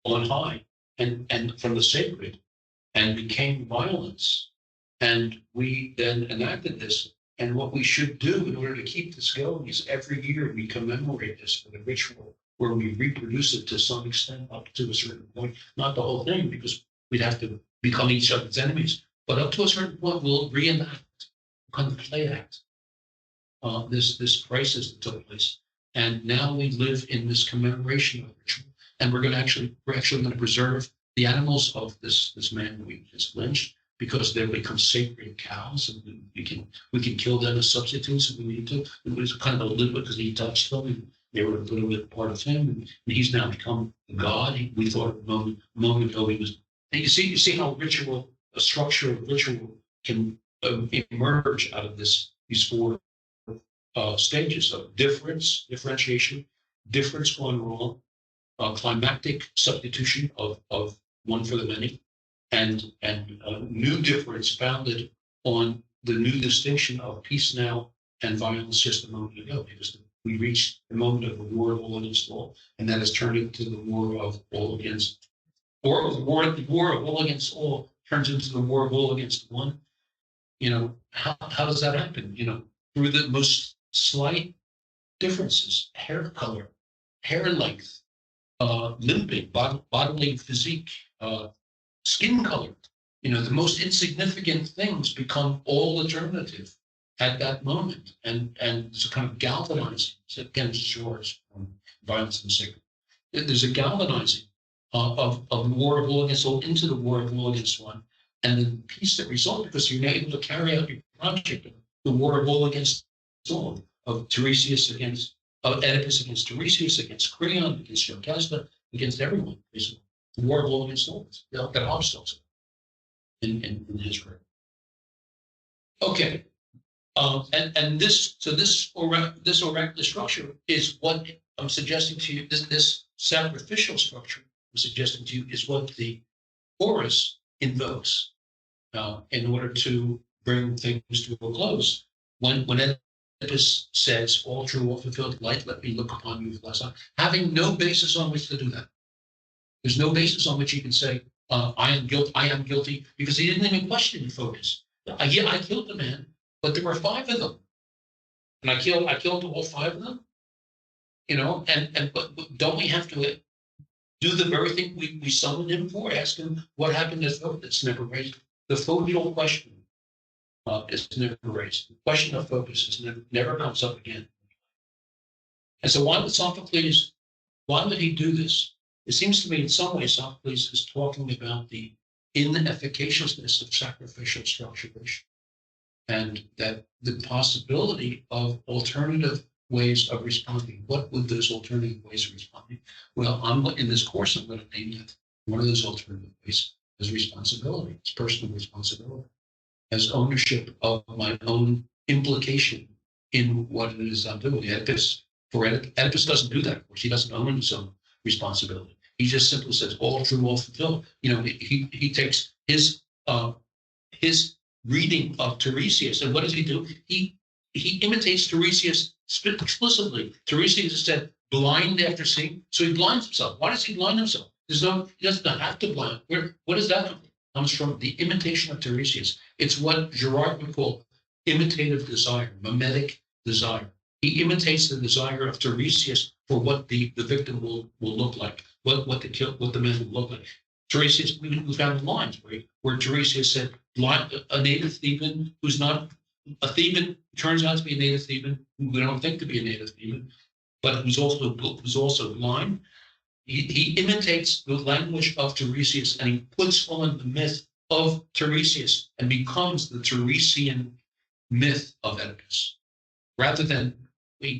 on high and from the sacred and became violence. And we then enacted this. And what we should do in order to keep this going is every year we commemorate this with a ritual where we reproduce it to some extent up to a certain point. Not the whole thing, because we'd have to become each other's enemies. But up to a certain point, we'll reenact, kind of play act, this crisis that took place. And now we live in this commemoration of ritual. And we're actually going to preserve the animals of this man we just lynched, because they become sacred cows, and we can kill them as substitutes if we need to. It was kind of a little bit because he touched them, and they were a little bit part of him, and he's now become the God. We thought a moment ago he was. And you see how ritual, a structure of ritual, can emerge out of these 4 stages of differentiation, difference gone wrong, climactic substitution of one for the many, and new difference founded on the new distinction of peace now and violence just a moment ago, because we reached the moment of the war of all against all, and that has turned into the war of all against, or the war of all against all turns into the war of all against one. You know, how does that happen? You know, through the most slight differences, hair color, hair length, limping, bodily physique, skin color. You know, the most insignificant things become all determinative at that moment, and it's a kind of galvanizing. Again, it's George from Violence and Sickness. There's a galvanizing of the war of all against all into the war of all against one, and then peace that results because you're able to carry out your project of the war of all against all, of Tiresias against Oedipus against Tiresias, against Creon, against Jocasta, against everyone, basically. The war of all against all. That Hobbes talks about in his work. Okay. And this oracular structure is what I'm suggesting to you. This sacrificial structure I'm suggesting to you is what the chorus invokes in order to bring things to a close. When Oedipus says, "All true, all fulfilled, light, let me look upon you with less eye," having no basis on which to do that. There's no basis on which he can say, "I am guilty," because he didn't even question the focus. I killed the man. But there were 5 of them, and I killed all 5 of them. You know, but don't we have to do the very thing we summoned him for? Ask him what happened to Thoth. It's never raised. The focal question is never raised. The question of focus is never comes up again. And so why would Sophocles? Why would he do this? It seems to me, in some ways, Sophocles is talking about the inefficaciousness of sacrificial structuration, and that the possibility of alternative ways of responding. What would those alternative ways of responding? Well, in this course, I'm going to name that one of those alternative ways is responsibility. It's personal responsibility, as ownership of my own implication in what it is I'm doing. Oedipus doesn't do that. Of course, he doesn't own his own responsibility. He just simply says, "All true, all fulfilled." You know, he takes his reading of Tiresias, and what does he do? He imitates Tiresias explicitly. Tiresias said, "Blind after seeing," so he blinds himself. Why does he blind himself? He doesn't have to blind. What does that come from? It comes from the imitation of Tiresias. It's what Goodhart would call imitative desire, mimetic desire. He imitates the desire of Tiresias for what the victim will look like, what the man will look like. Tiresias, we found lines where Tiresias said, a native Theban who's not a Theban, turns out to be a native Theban, who we don't think to be a native Theban, but who's also blind. He imitates the language of Tiresias, and he puts on the myth of Tiresias and becomes the Tiresian myth of Oedipus, rather than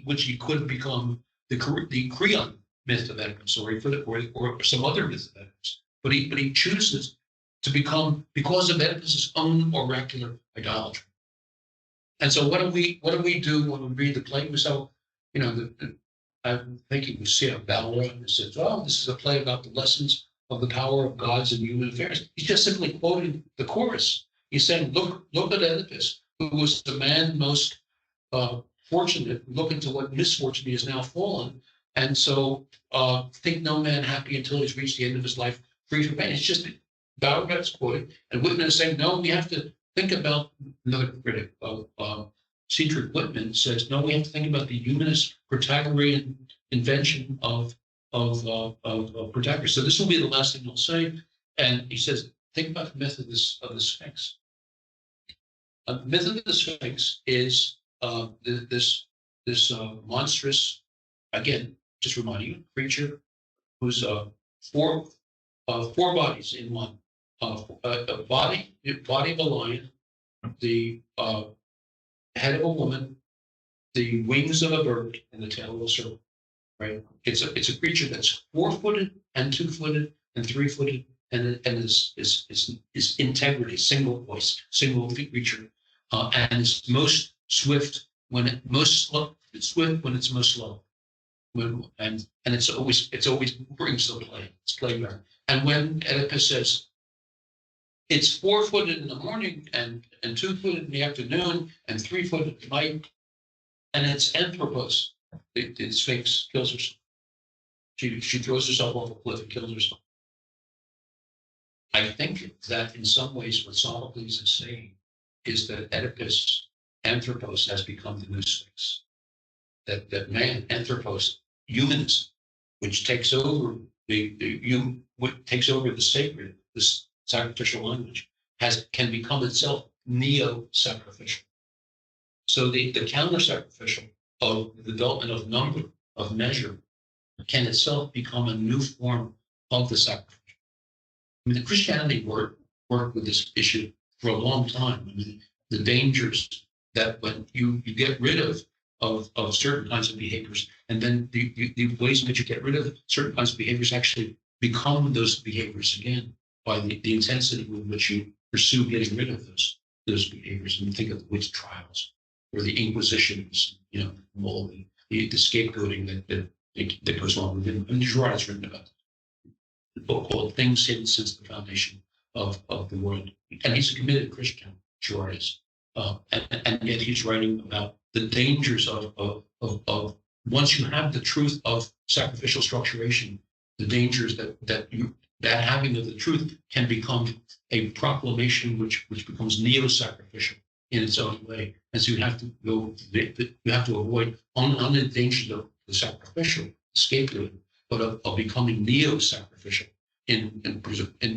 which he could become the Creon myth of Oedipus, or some other myth of Oedipus. But he chooses to become, because of Oedipus's own oracular idolatry. And so what do we do when we read the play? So, you know, I'm thinking we see a Vellacott and says, "Oh, this is a play about the lessons of the power of gods in human affairs." He's just simply quoting the chorus. He's saying, look at Oedipus, who was the man most fortunate. Look into what misfortune he has now fallen. And so think no man happy until he's reached the end of his life free from pain. It's just Vellacott quoting, and Whitman is saying, no, we have to think about, another critic of Cedric Whitman says, no, we have to think about the humanist Protagorean invention of Protagoras. So this will be the last thing he'll say. And he says, think about the myth of the Sphinx. The myth of the Sphinx is this monstrous, again, just reminding you, creature who's four bodies in one. A body of a lion, the head of a woman, the wings of a bird, and the tail of a serpent. Right? It's a creature that's 4-footed and 2-footed and 3-footed, and is integrity, single voice, single creature, and is most swift when it's most slow. It's swift when it's most slow. And it's always brings the play. It's playground. And when Oedipus says, It's 4-footed in the morning and 2-footed in the afternoon and 3-footed at night. And it's Anthropos. The Sphinx kills herself. She throws herself off a cliff and kills herself. I think that in some ways what Sophocles is saying is that Oedipus, Anthropos, has become the new Sphinx. That man, Anthropos, humanism, which takes over takes over the sacred, this sacrificial language, can become itself neo-sacrificial. So the counter-sacrificial of the development of number, of measure, can itself become a new form of the sacrificial. I mean, the Christianity worked with this issue for a long time. I mean, the dangers that when you get rid of certain kinds of behaviors, and then the ways in which you get rid of certain kinds of behaviors actually become those behaviors again by the intensity with which you pursue getting rid of those behaviors. And you think of the witch trials or the Inquisitions, you know, all the scapegoating that goes on within. And Goodhart has written about the book called Things Hidden Since the Foundation of the World. And he's a committed Christian, Goodhart is. And yet he's writing about the dangers of once you have the truth of sacrificial structuration, the dangers that having of the truth can become a proclamation which becomes neo-sacrificial in its own way. And so you have to avoid on the dangers of the sacrificial, scapegoating, but of becoming neo-sacrificial in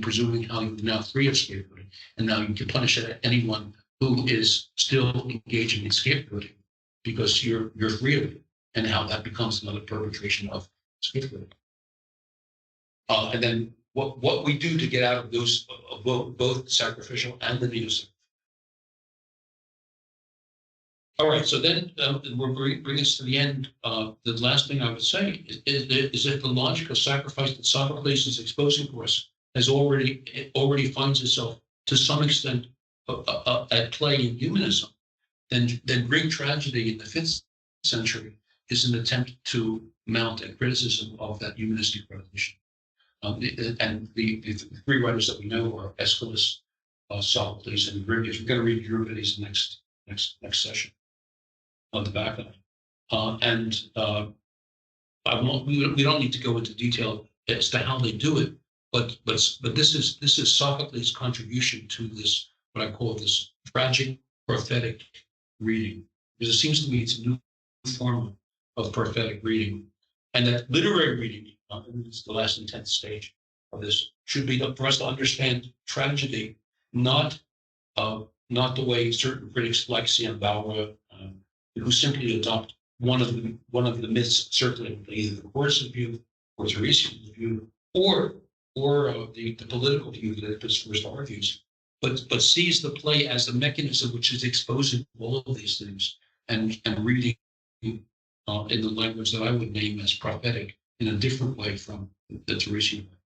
presuming how you're now free of scapegoating, and now you can punish anyone who is still engaging in scapegoating because you're free of it, and how that becomes another perpetration of scapegoating. And then what we do to get out of those both sacrificial and the neo-sacrificial. All right, so then we're bringing us to the end. The last thing I would say is that the logic of sacrifice that Sophocles is exposing for us already finds itself to some extent at play in humanism. Then Greek tragedy in the 5th century is an attempt to mount a criticism of that humanistic revolution. And the three writers that we know are Aeschylus, Sophocles, and Euripides. We're going to read Euripides next session on the back of it. We don't need to go into detail as to how they do it, but this is Sophocles' contribution to this, what I call this tragic prophetic reading, because it seems to me it's a new form of prophetic reading, and that literary reading, it's the last and 10th stage of this, should be for us to understand tragedy, not the way certain critics like Sandor, who simply adopt one of the myths circulating, either the coercive view or Tiresian view, or the political view that Oedipus first argues, but sees the play as a mechanism which is exposing all of these things and reading in the language that I would name as prophetic in a different way from the Tiresian way.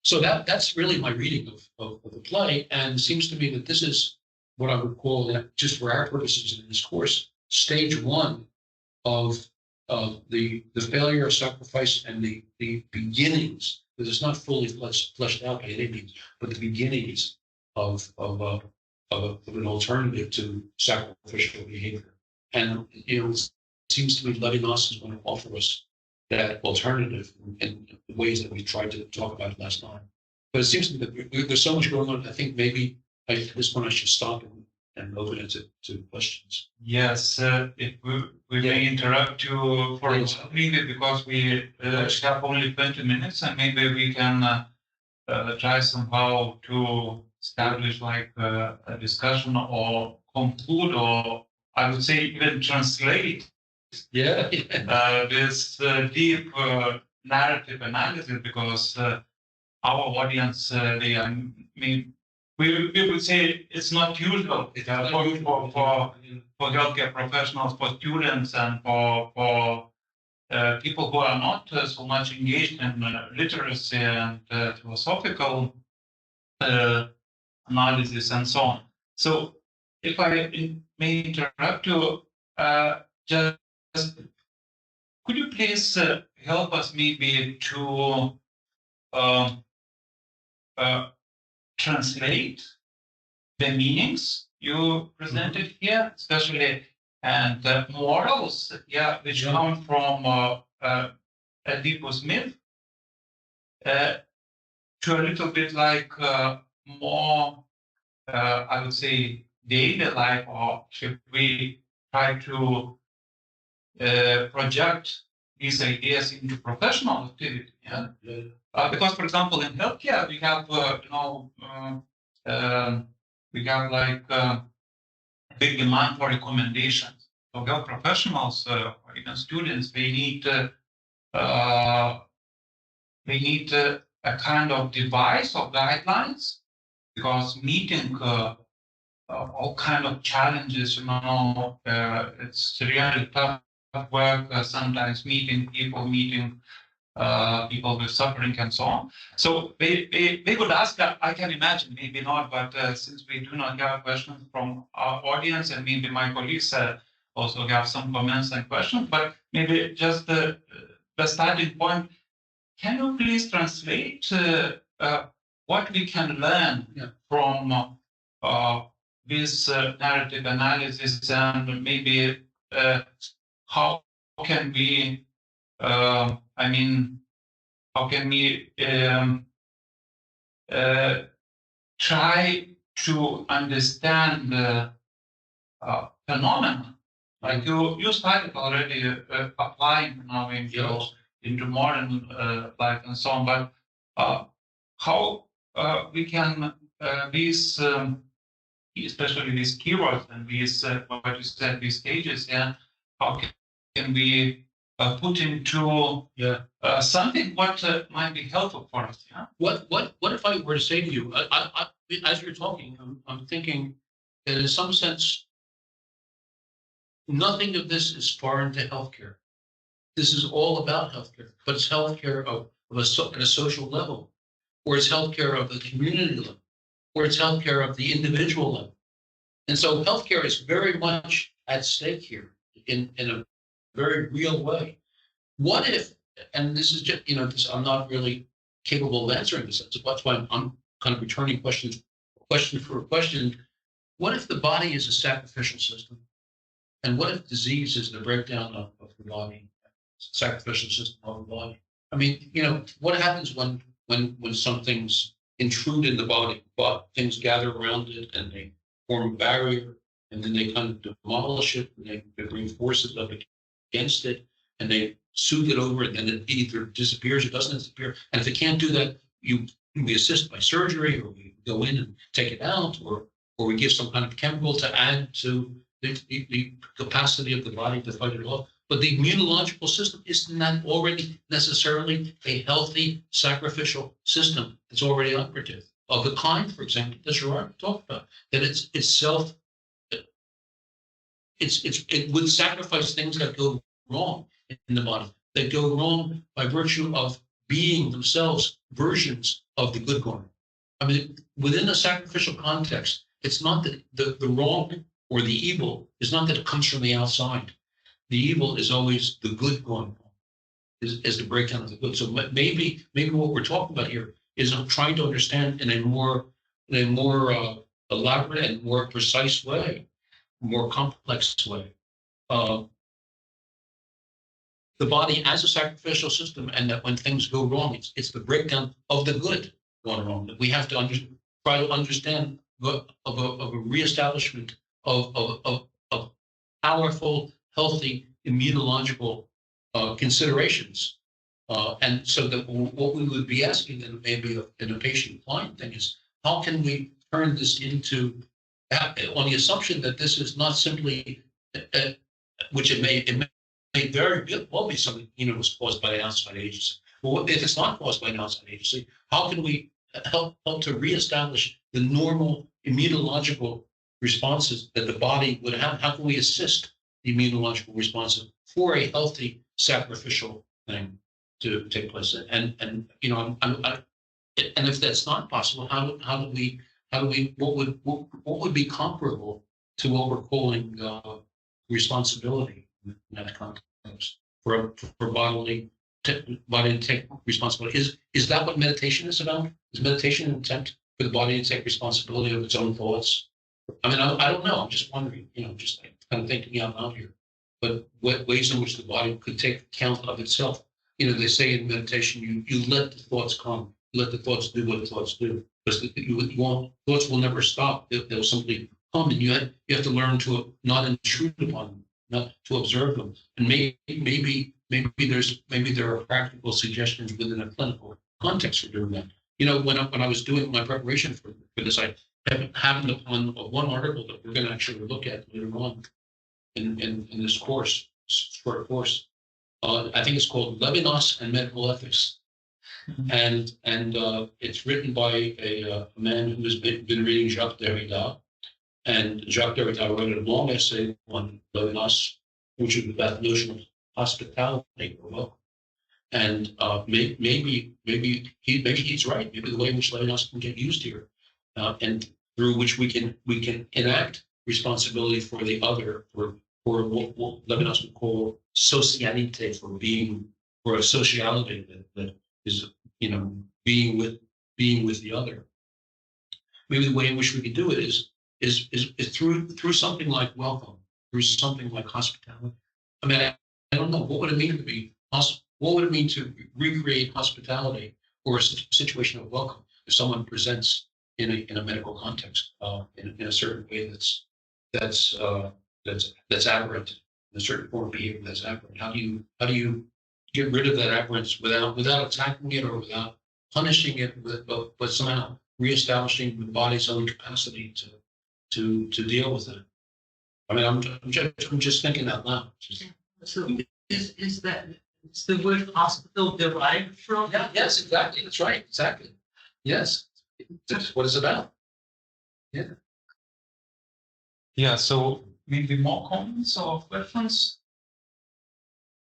So that's really my reading of the play, and it seems to me that this is what I would call, just for our purposes in this course, stage one of the failure of sacrifice and the beginnings, because it's not fully fleshed out by any means, but the beginnings of an alternative to sacrificial behavior. And it seems to me Levinas is going to offer us that alternative in the ways that we tried to talk about last time. But it seems to me that there's so much going on. I think maybe at this point I should stop and open it to questions. Yes, if we may interrupt you for a minute, because we have only 20 minutes, and maybe we can try somehow to establish like a discussion or conclude, or I would say even translate this deep narrative analysis, because our audience, we would say it's not usual for healthcare professionals, for students, and for people who are not so much engaged in literacy and philosophical analysis and so on. So if I may interrupt you, just could you please help us maybe to translate the meanings you presented here, especially and morals, which come from Oedipus myth, to a little bit like more, I would say, daily life, or should we try to project these ideas into professional activity? Because, for example, in healthcare, we have, we have like big demand for recommendations. So health professionals, or even students, they need a kind of device of guidelines, because meeting all kind of challenges, it's really tough work. Sometimes meeting people with suffering and so on. So they would ask, I can imagine, maybe not, but since we do not have questions from our audience, and maybe my colleagues also have some comments and questions, but maybe just the starting point, can you please translate what we can learn from this narrative analysis, and maybe how can we how can we try to understand the phenomena? Like you started already applying now into modern life and so on, but how we can these, especially these keywords and these what you said, these stages, how can we put into something what might be helpful for us? What if I were to say to you, as you're talking, I'm thinking that in some sense, nothing of this is foreign to healthcare. This is all about healthcare, but it's healthcare at a social level, or it's healthcare of the community level, or it's healthcare of the individual level. And so healthcare is very much at stake here in a very real way. What if, and this is just, I'm not really capable of answering this, so that's why I'm kind of returning question for a question. What if the body is a sacrificial system? And what if disease is the breakdown of the body, sacrificial system of the body? I mean, what happens when some things intrude in the body, but things gather around it and they form a barrier, and then they kind of demolish it, and they bring forces up against it, and they soothe it over, and then it either disappears or doesn't disappear. And if it can't do that, we assist by surgery, or we go in and take it out, or we give some kind of chemical to add to the capacity of the body to fight it off. But the immunological system, isn't that already necessarily a healthy sacrificial system that's already operative? Of the kind, for example, that Gerard talked about, that it would sacrifice things that go wrong in the body, that go wrong by virtue of being themselves versions of the good going. I mean, within a sacrificial context, it's not that the wrong or the evil is not that it comes from the outside. The evil is always the good going on, is the breakdown of the good. So maybe what we're talking about here is trying to understand in a more elaborate and more precise way, more complex way, the body as a sacrificial system, and that when things go wrong, it's the breakdown of the good going wrong. That we have to try to understand of a reestablishment of powerful, healthy immunological considerations. And so that what we would be asking, and maybe in a patient-client thing, is how can we turn this into, on the assumption that this is not simply, which it may very well be something was caused by an outside agency. Well, if it's not caused by an outside agency, how can we help to reestablish the normal immunological responses that the body would have? How can we assist the immunological responses for a healthy sacrificial thing to take place? And if that's not possible, what would be comparable to what we're calling responsibility in that context for bodily to take responsibility? Is that what meditation is about? Is meditation an attempt for the body to take responsibility of its own thoughts? I mean, I don't know. I'm just wondering, just like kind of thinking out loud here. But what ways in which the body could take account of itself? They say in meditation, you let the thoughts come, you let the thoughts do what thoughts do, because thoughts will never stop. They'll simply come, and you have to learn to not intrude upon them, not to observe them. And maybe there are practical suggestions within a clinical context for doing that. When I was doing my preparation for this, I happened upon one article that we're going to actually look at later on in this course, short course. I think it's called Levinas and Medical Ethics, and it's written by a man who has been reading Jacques Derrida, and Jacques Derrida wrote a long essay on Levinas, which is about the notion of hospitality or welcome. And maybe he's right. Maybe the way in which Levinas can get used here, and through which we can enact responsibility for the other, for what Levinas would call socialite, for a sociality that is being with the other. Maybe the way in which we can do it is through something like welcome, through something like hospitality. I mean, I don't know, what would it mean to be what would it mean to recreate hospitality or a situation of welcome if someone presents in a medical context in a certain way that's aberrant, in a certain form of behavior that's aberrant? How do you get rid of that aberrance without attacking it or without punishing it, but somehow reestablishing the body's own capacity to deal with it? I mean, I'm just thinking out loud. So is the word hospital derived from? Yeah, yes, exactly. That's right. Exactly. Yes. That's what it's about. Yeah. Yeah, so maybe more comments or questions?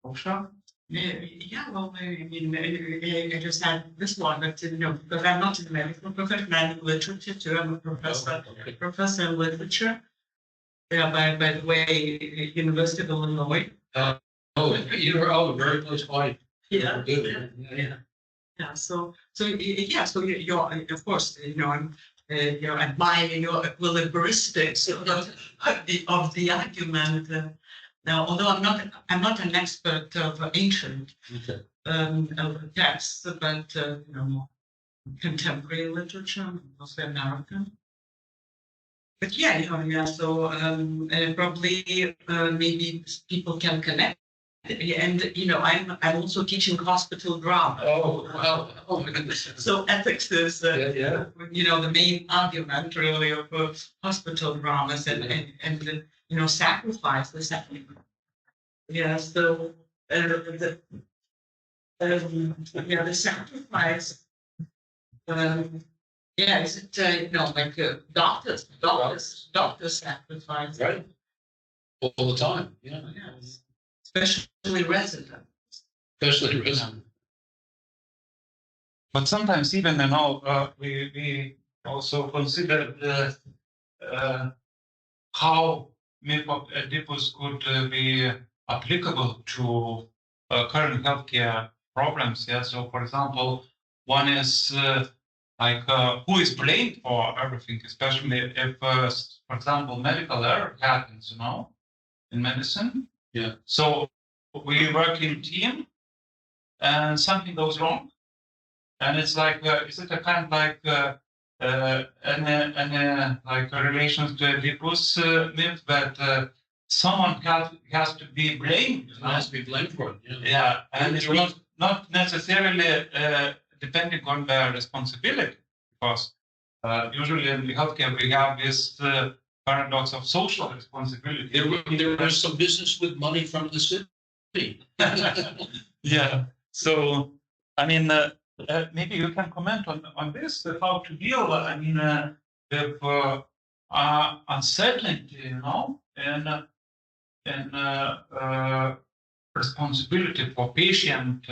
Osha? Yeah, well, maybe I just had this one, but because I'm not in the medical profession, I'm in literature too. I'm a professor, professor in literature. Yeah, by the way, University of Illinois. You're very close by. Yeah. So you're of course, I'm admiring your equilibristics of the argument. Now, although I'm not an expert of ancient texts, but more contemporary literature, mostly American. But yeah, so probably maybe people can connect. And I'm also teaching hospital drama. Oh wow! Oh my goodness! So ethics is the main argument really of hospital dramas and sacrifice the second. Yeah. So the sacrifice. Is it like doctors sacrifice, right? All the time. Yeah. Yes. Especially residents. But sometimes even we also consider how myth of Oedipus could be applicable to current healthcare problems. Yeah. So, for example, one is who is blamed for everything, especially if, for example, medical error happens, in medicine. Yeah. So we work in team, and something goes wrong, and it's like, is it a kind of like like a relation to Oedipus myth that someone has to be blamed? Has to be blamed for it. Yeah, and it's not necessarily depending on their responsibility, because usually in the healthcare we have this paradox of social responsibility. There was some business with money from the city. Yeah. So, I mean, maybe you can comment on this, how to deal, with uncertainty, and responsibility for patient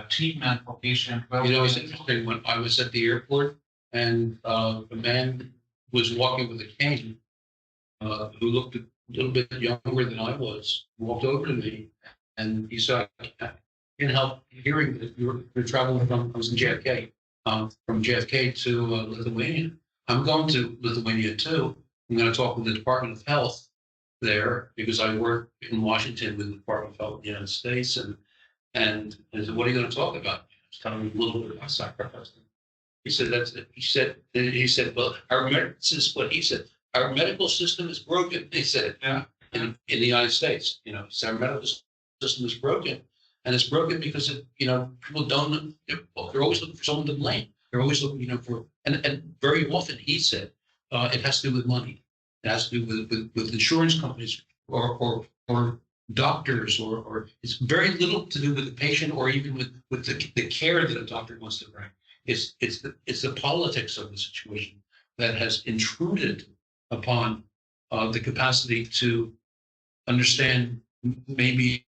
treatment, for patient well-being. It's interesting. When I was at the airport, and a man was walking with a cane, who looked a little bit younger than I was, walked over to me, and he said, "I can't help hearing that you're traveling from." I was in JFK. from JFK to Lithuania. I'm going to Lithuania too. I'm going to talk with the Department of Health there because I work in Washington with the Department of Health in the United States. And I said, what are you going to talk about? He's telling me a little bit about sacrifice. He said, that's it. He said, well, this is what he said. Our medical system is broken. He said, Yeah. in the United States, our medical system is broken. And it's broken because people don't, they're always looking for someone to blame. They're always looking, for, and very often he said, it has to do with money. It has to do with insurance companies or doctors, or it's very little to do with the patient or even with the care that a doctor wants to bring. It's the politics of the situation that has intruded upon the capacity to understand maybe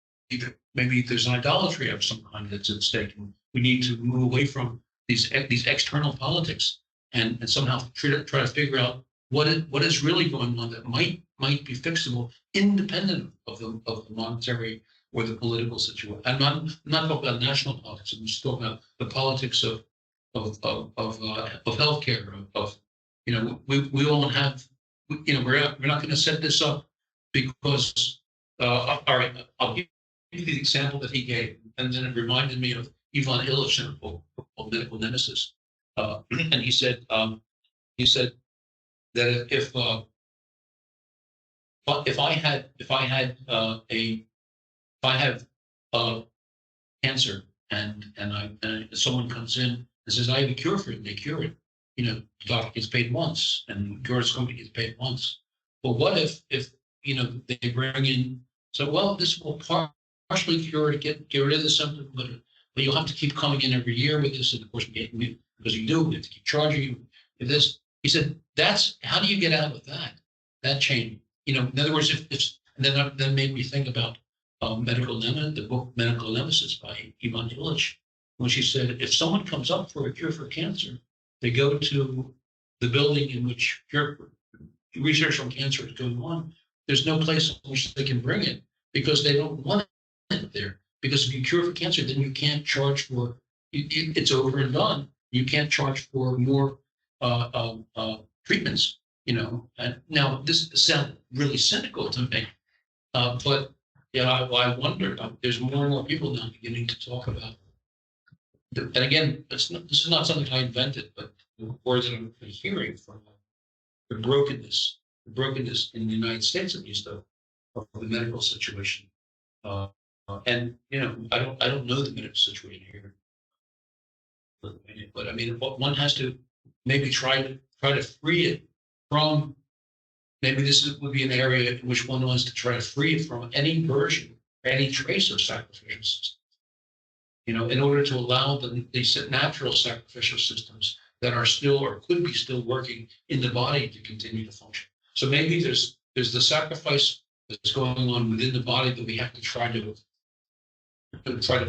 there's an idolatry of some kind that's at stake. And we need to move away from these external politics and somehow try to figure out what is really going on that might be fixable, independent of the monetary or the political situation. I'm not talking about national politics. I'm just talking about the politics of healthcare. We all have. We're not going to set this up because. All right, I'll give you the example that he gave, and then it reminded me of Ivan Illich in a book called Medical Nemesis, and he said that if I have cancer and someone comes in and says I have a cure for it, and they cure it, the doctor gets paid once and the insurance company gets paid once. But what if they bring in, so well, this will partially cure it, get rid of the symptom, but you'll have to keep coming in every year with this, and of course because you do, we have to keep charging you with this. He said, that's how do you get out of that chain? In other words, and then that made me think about the book Medical Nemesis by Ivan Illich, when she said, if someone comes up for a cure for cancer, they go to the building in which research on cancer is going on. There's no place in which they can bring it because they don't want it there. Because if you cure for cancer, then you can't charge for it's over and done. You can't charge for more treatments. And now this sounds really cynical to me, but I wonder. There's more and more people now beginning to talk about. And again, this is not something I invented, but words that I'm hearing from the brokenness in the United States, at least, of the medical situation. And I don't know the medical situation here, but I mean, one has to maybe try to free it from. Maybe would be an area in which one wants to try to free it from any version, any trace of sacrificial systems. In order to allow these natural sacrificial systems that are still or could be still working in the body to continue to function. So maybe there's the sacrifice that's going on within the body that we have to try to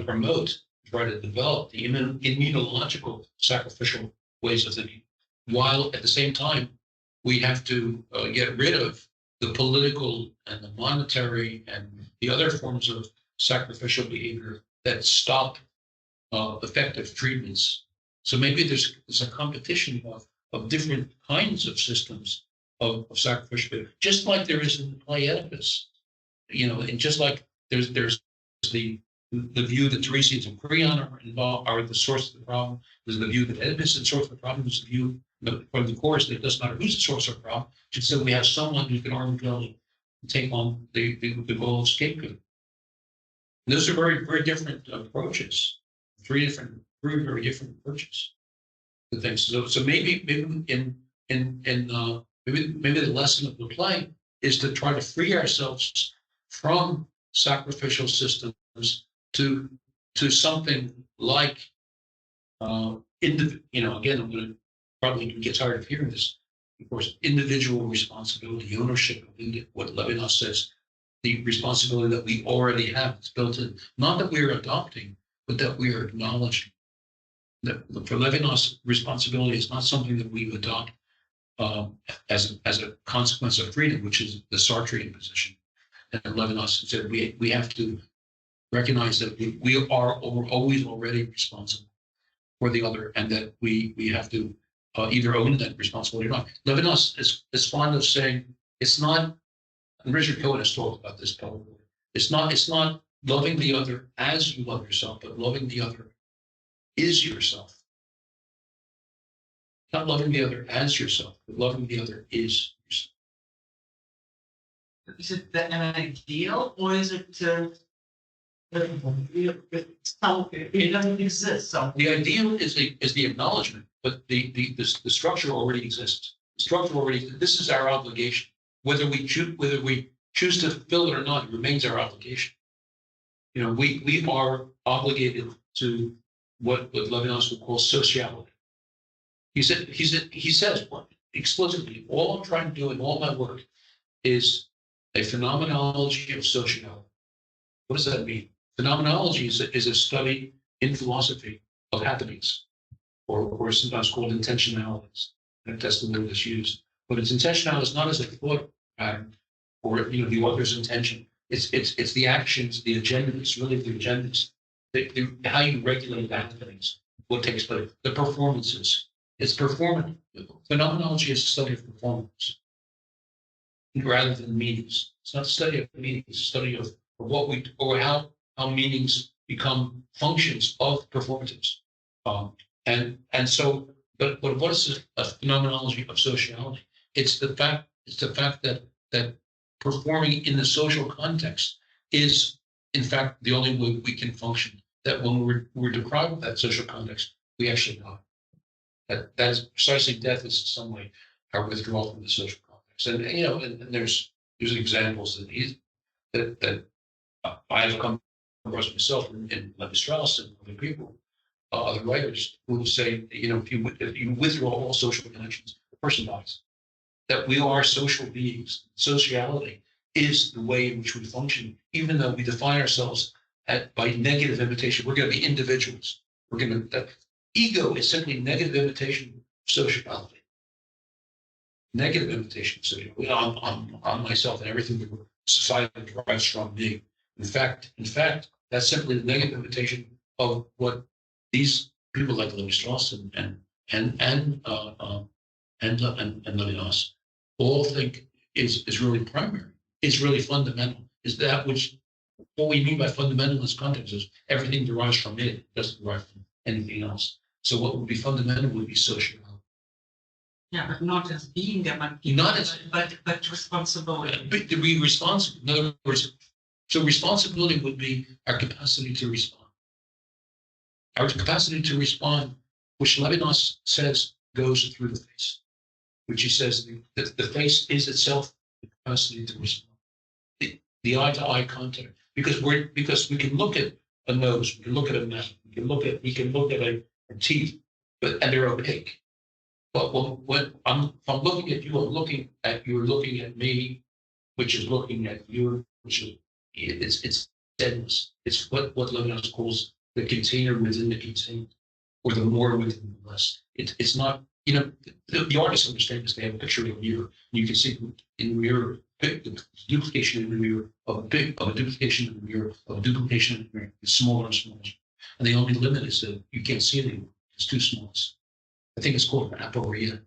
promote, try to develop the immunological sacrificial ways of thinking, while at the same time we have to get rid of the political and the monetary and the other forms of sacrificial behavior that stop effective treatments. So maybe there's a competition of different kinds of systems of sacrificial behavior, just like there is in the play Oedipus, and just like there's the view that Tiresias and Creon are the source of the problem. There's the view that Oedipus is the source of the problem. There's the view from the chorus that it doesn't matter who's the source of the problem. Just so we have someone who can arbitrarily take on the goal of scapegoat. And those are very, very different approaches. Very, very different approaches to things. So maybe maybe the lesson of the play is to try to free ourselves from sacrificial systems to something like again, I'm going to probably get tired of hearing this. Of course, individual responsibility, ownership of what Levinas says, the responsibility that we already have. It's built in, not that we're adopting, but that we are acknowledging. That for Levinas, responsibility is not something that we adopt as a consequence of freedom, which is the Sartrean position. And Levinas said we have to recognize that we are always already responsible or the other, and that we have to either own that responsibility or not. Levinas is fond of saying it's not, and Richard Cohen has talked about this probably, it's not loving the other as you love yourself, but loving the other is yourself. Not loving the other as yourself, but loving the other is yourself. Is it an ideal, or is it it doesn't exist? So The ideal is the acknowledgement, but the structure already exists. The structure already, this is our obligation. Whether we choose to fill it or not, it remains our obligation. You know, we are obligated to what Levinas would call sociality. He says explicitly, all I'm trying to do in all my work is a phenomenology of sociality. What does that mean? Phenomenology is a study in philosophy of happenings, or sometimes called intentionalities. That's the word that's used. But it's intentionality not as a thought pattern or the author's intention. It's the actions, the agendas, really the agendas, how you regulate the happenings, what takes place, the performances. It's performative. Phenomenology is a study of performance rather than meanings. It's not a study of meanings, it's a study of what we, or how meanings become functions of performatives. And so, but what is a phenomenology of sociality? It's the fact that performing in the social context is, in fact, the only way we can function. That when we're deprived of that social context, we actually die. That is precisely death is in some way our withdrawal from the social context. And and there's examples that I have come across myself in Levi-Strauss and other people, other writers who say, if you withdraw all social connections, the person dies. That we are social beings. Sociality is the way in which we function, even though we define ourselves by negative imitation. We're going to be individuals. Ego is simply negative imitation of sociality. Negative imitation of sociality. I'm myself and everything that society derives from me. In fact, that's simply the negative imitation of what these people like Levi-Strauss and Levinas all think is really primary. It's really fundamental. Is that which what we mean by fundamental in this context is everything derives from it. It doesn't derive from anything else. So what would be fundamental would be sociality. yeah, but not as being a monkey, but responsibility. But to be responsible. In other words, so responsibility would be our capacity to respond. Our capacity to respond, which Levinas says goes through the face, which he says the face is itself the capacity to respond. The eye-to-eye contact, because we can look at a nose, we can look at a mouth, we can look at a teeth, and they're opaque. But when if I'm looking at you, you're looking at me, which is looking at you, which is it's deadness. It's what Levinas calls the container within the contained, or the more within the less. It's not, the artists understand this. They have a picture of a mirror, and you can see in the mirror the duplication in the mirror of a duplication in the mirror of a duplication in the mirror. It's smaller and smaller, and the only limit is that you can't see it anymore. It's too small. I think it's called an appropriation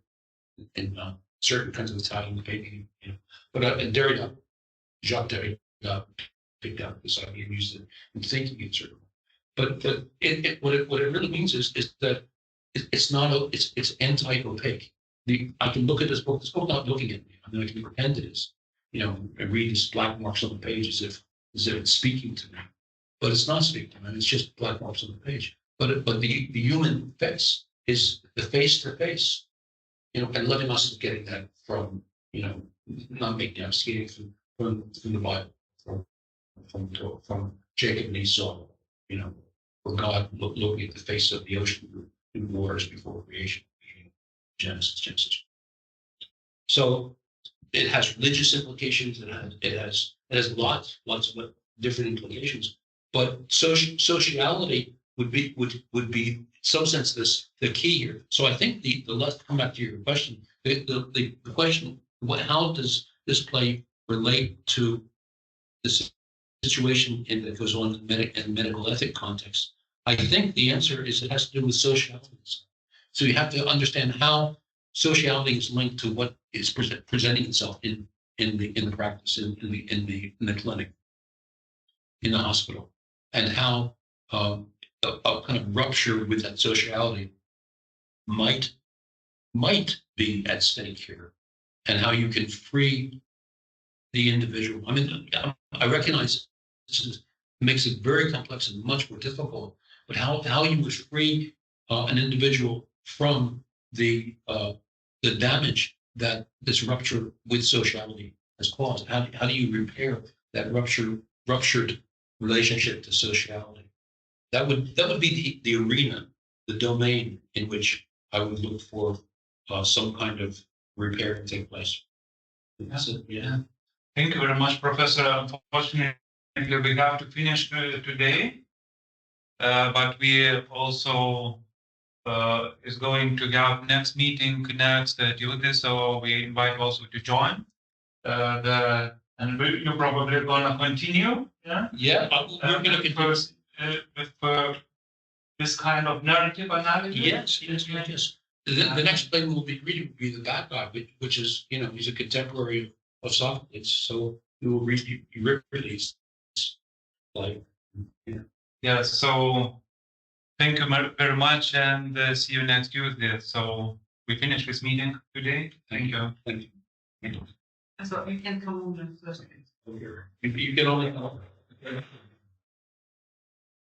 in certain kinds of Italian painting. But Derrida, Jacques Derrida, picked up this idea and used it in thinking in certain way. But what it really means is that it's anti-opaque. I can look at this book not looking at me. I mean, I can pretend it is, and read these black marks on the page as if it's speaking to me. But it's not speaking to me. It's just black marks on the page. But the human face is the face to face. And Levinas is getting that from, not making up, skating from the Bible, from Jacob and Esau, where God looking at the face of the ocean through the waters before creation, Genesis. So it has religious implications. It has lots of different implications. But sociality would be in some sense the key here. So I think let's come back to your question. The question, how does this play relate to the situation that goes on in the medical ethic context I think the answer is it has to do with socialities. So you have to understand how sociality is linked to what is presenting itself in the practice, in the clinic, in the hospital, and how a kind of rupture with that sociality might be at stake here, and how you can free the individual. I mean, I recognize this makes it very complex and much more difficult, but how you would free an individual from the damage that this rupture with sociality has caused. How do you repair that ruptured relationship to sociality? That would be the arena, the domain in which I would look for some kind of repair to take place. Yeah. Thank you very much, Professor. Unfortunately, we have to finish today, but we also is going to have next meeting next Tuesday, so we invite also to join. And you're probably going to continue, yeah? Yeah, we're going to continue. With this kind of narrative analysis. Yes. The next play we'll be reading will be the bad guy, which is, he's a contemporary of Sophocles, so we will read Euripides. Yeah, so thank you very much, and see you next Tuesday. So we finish this meeting today. Thank you. Thank you. So you can come on the first. You can only.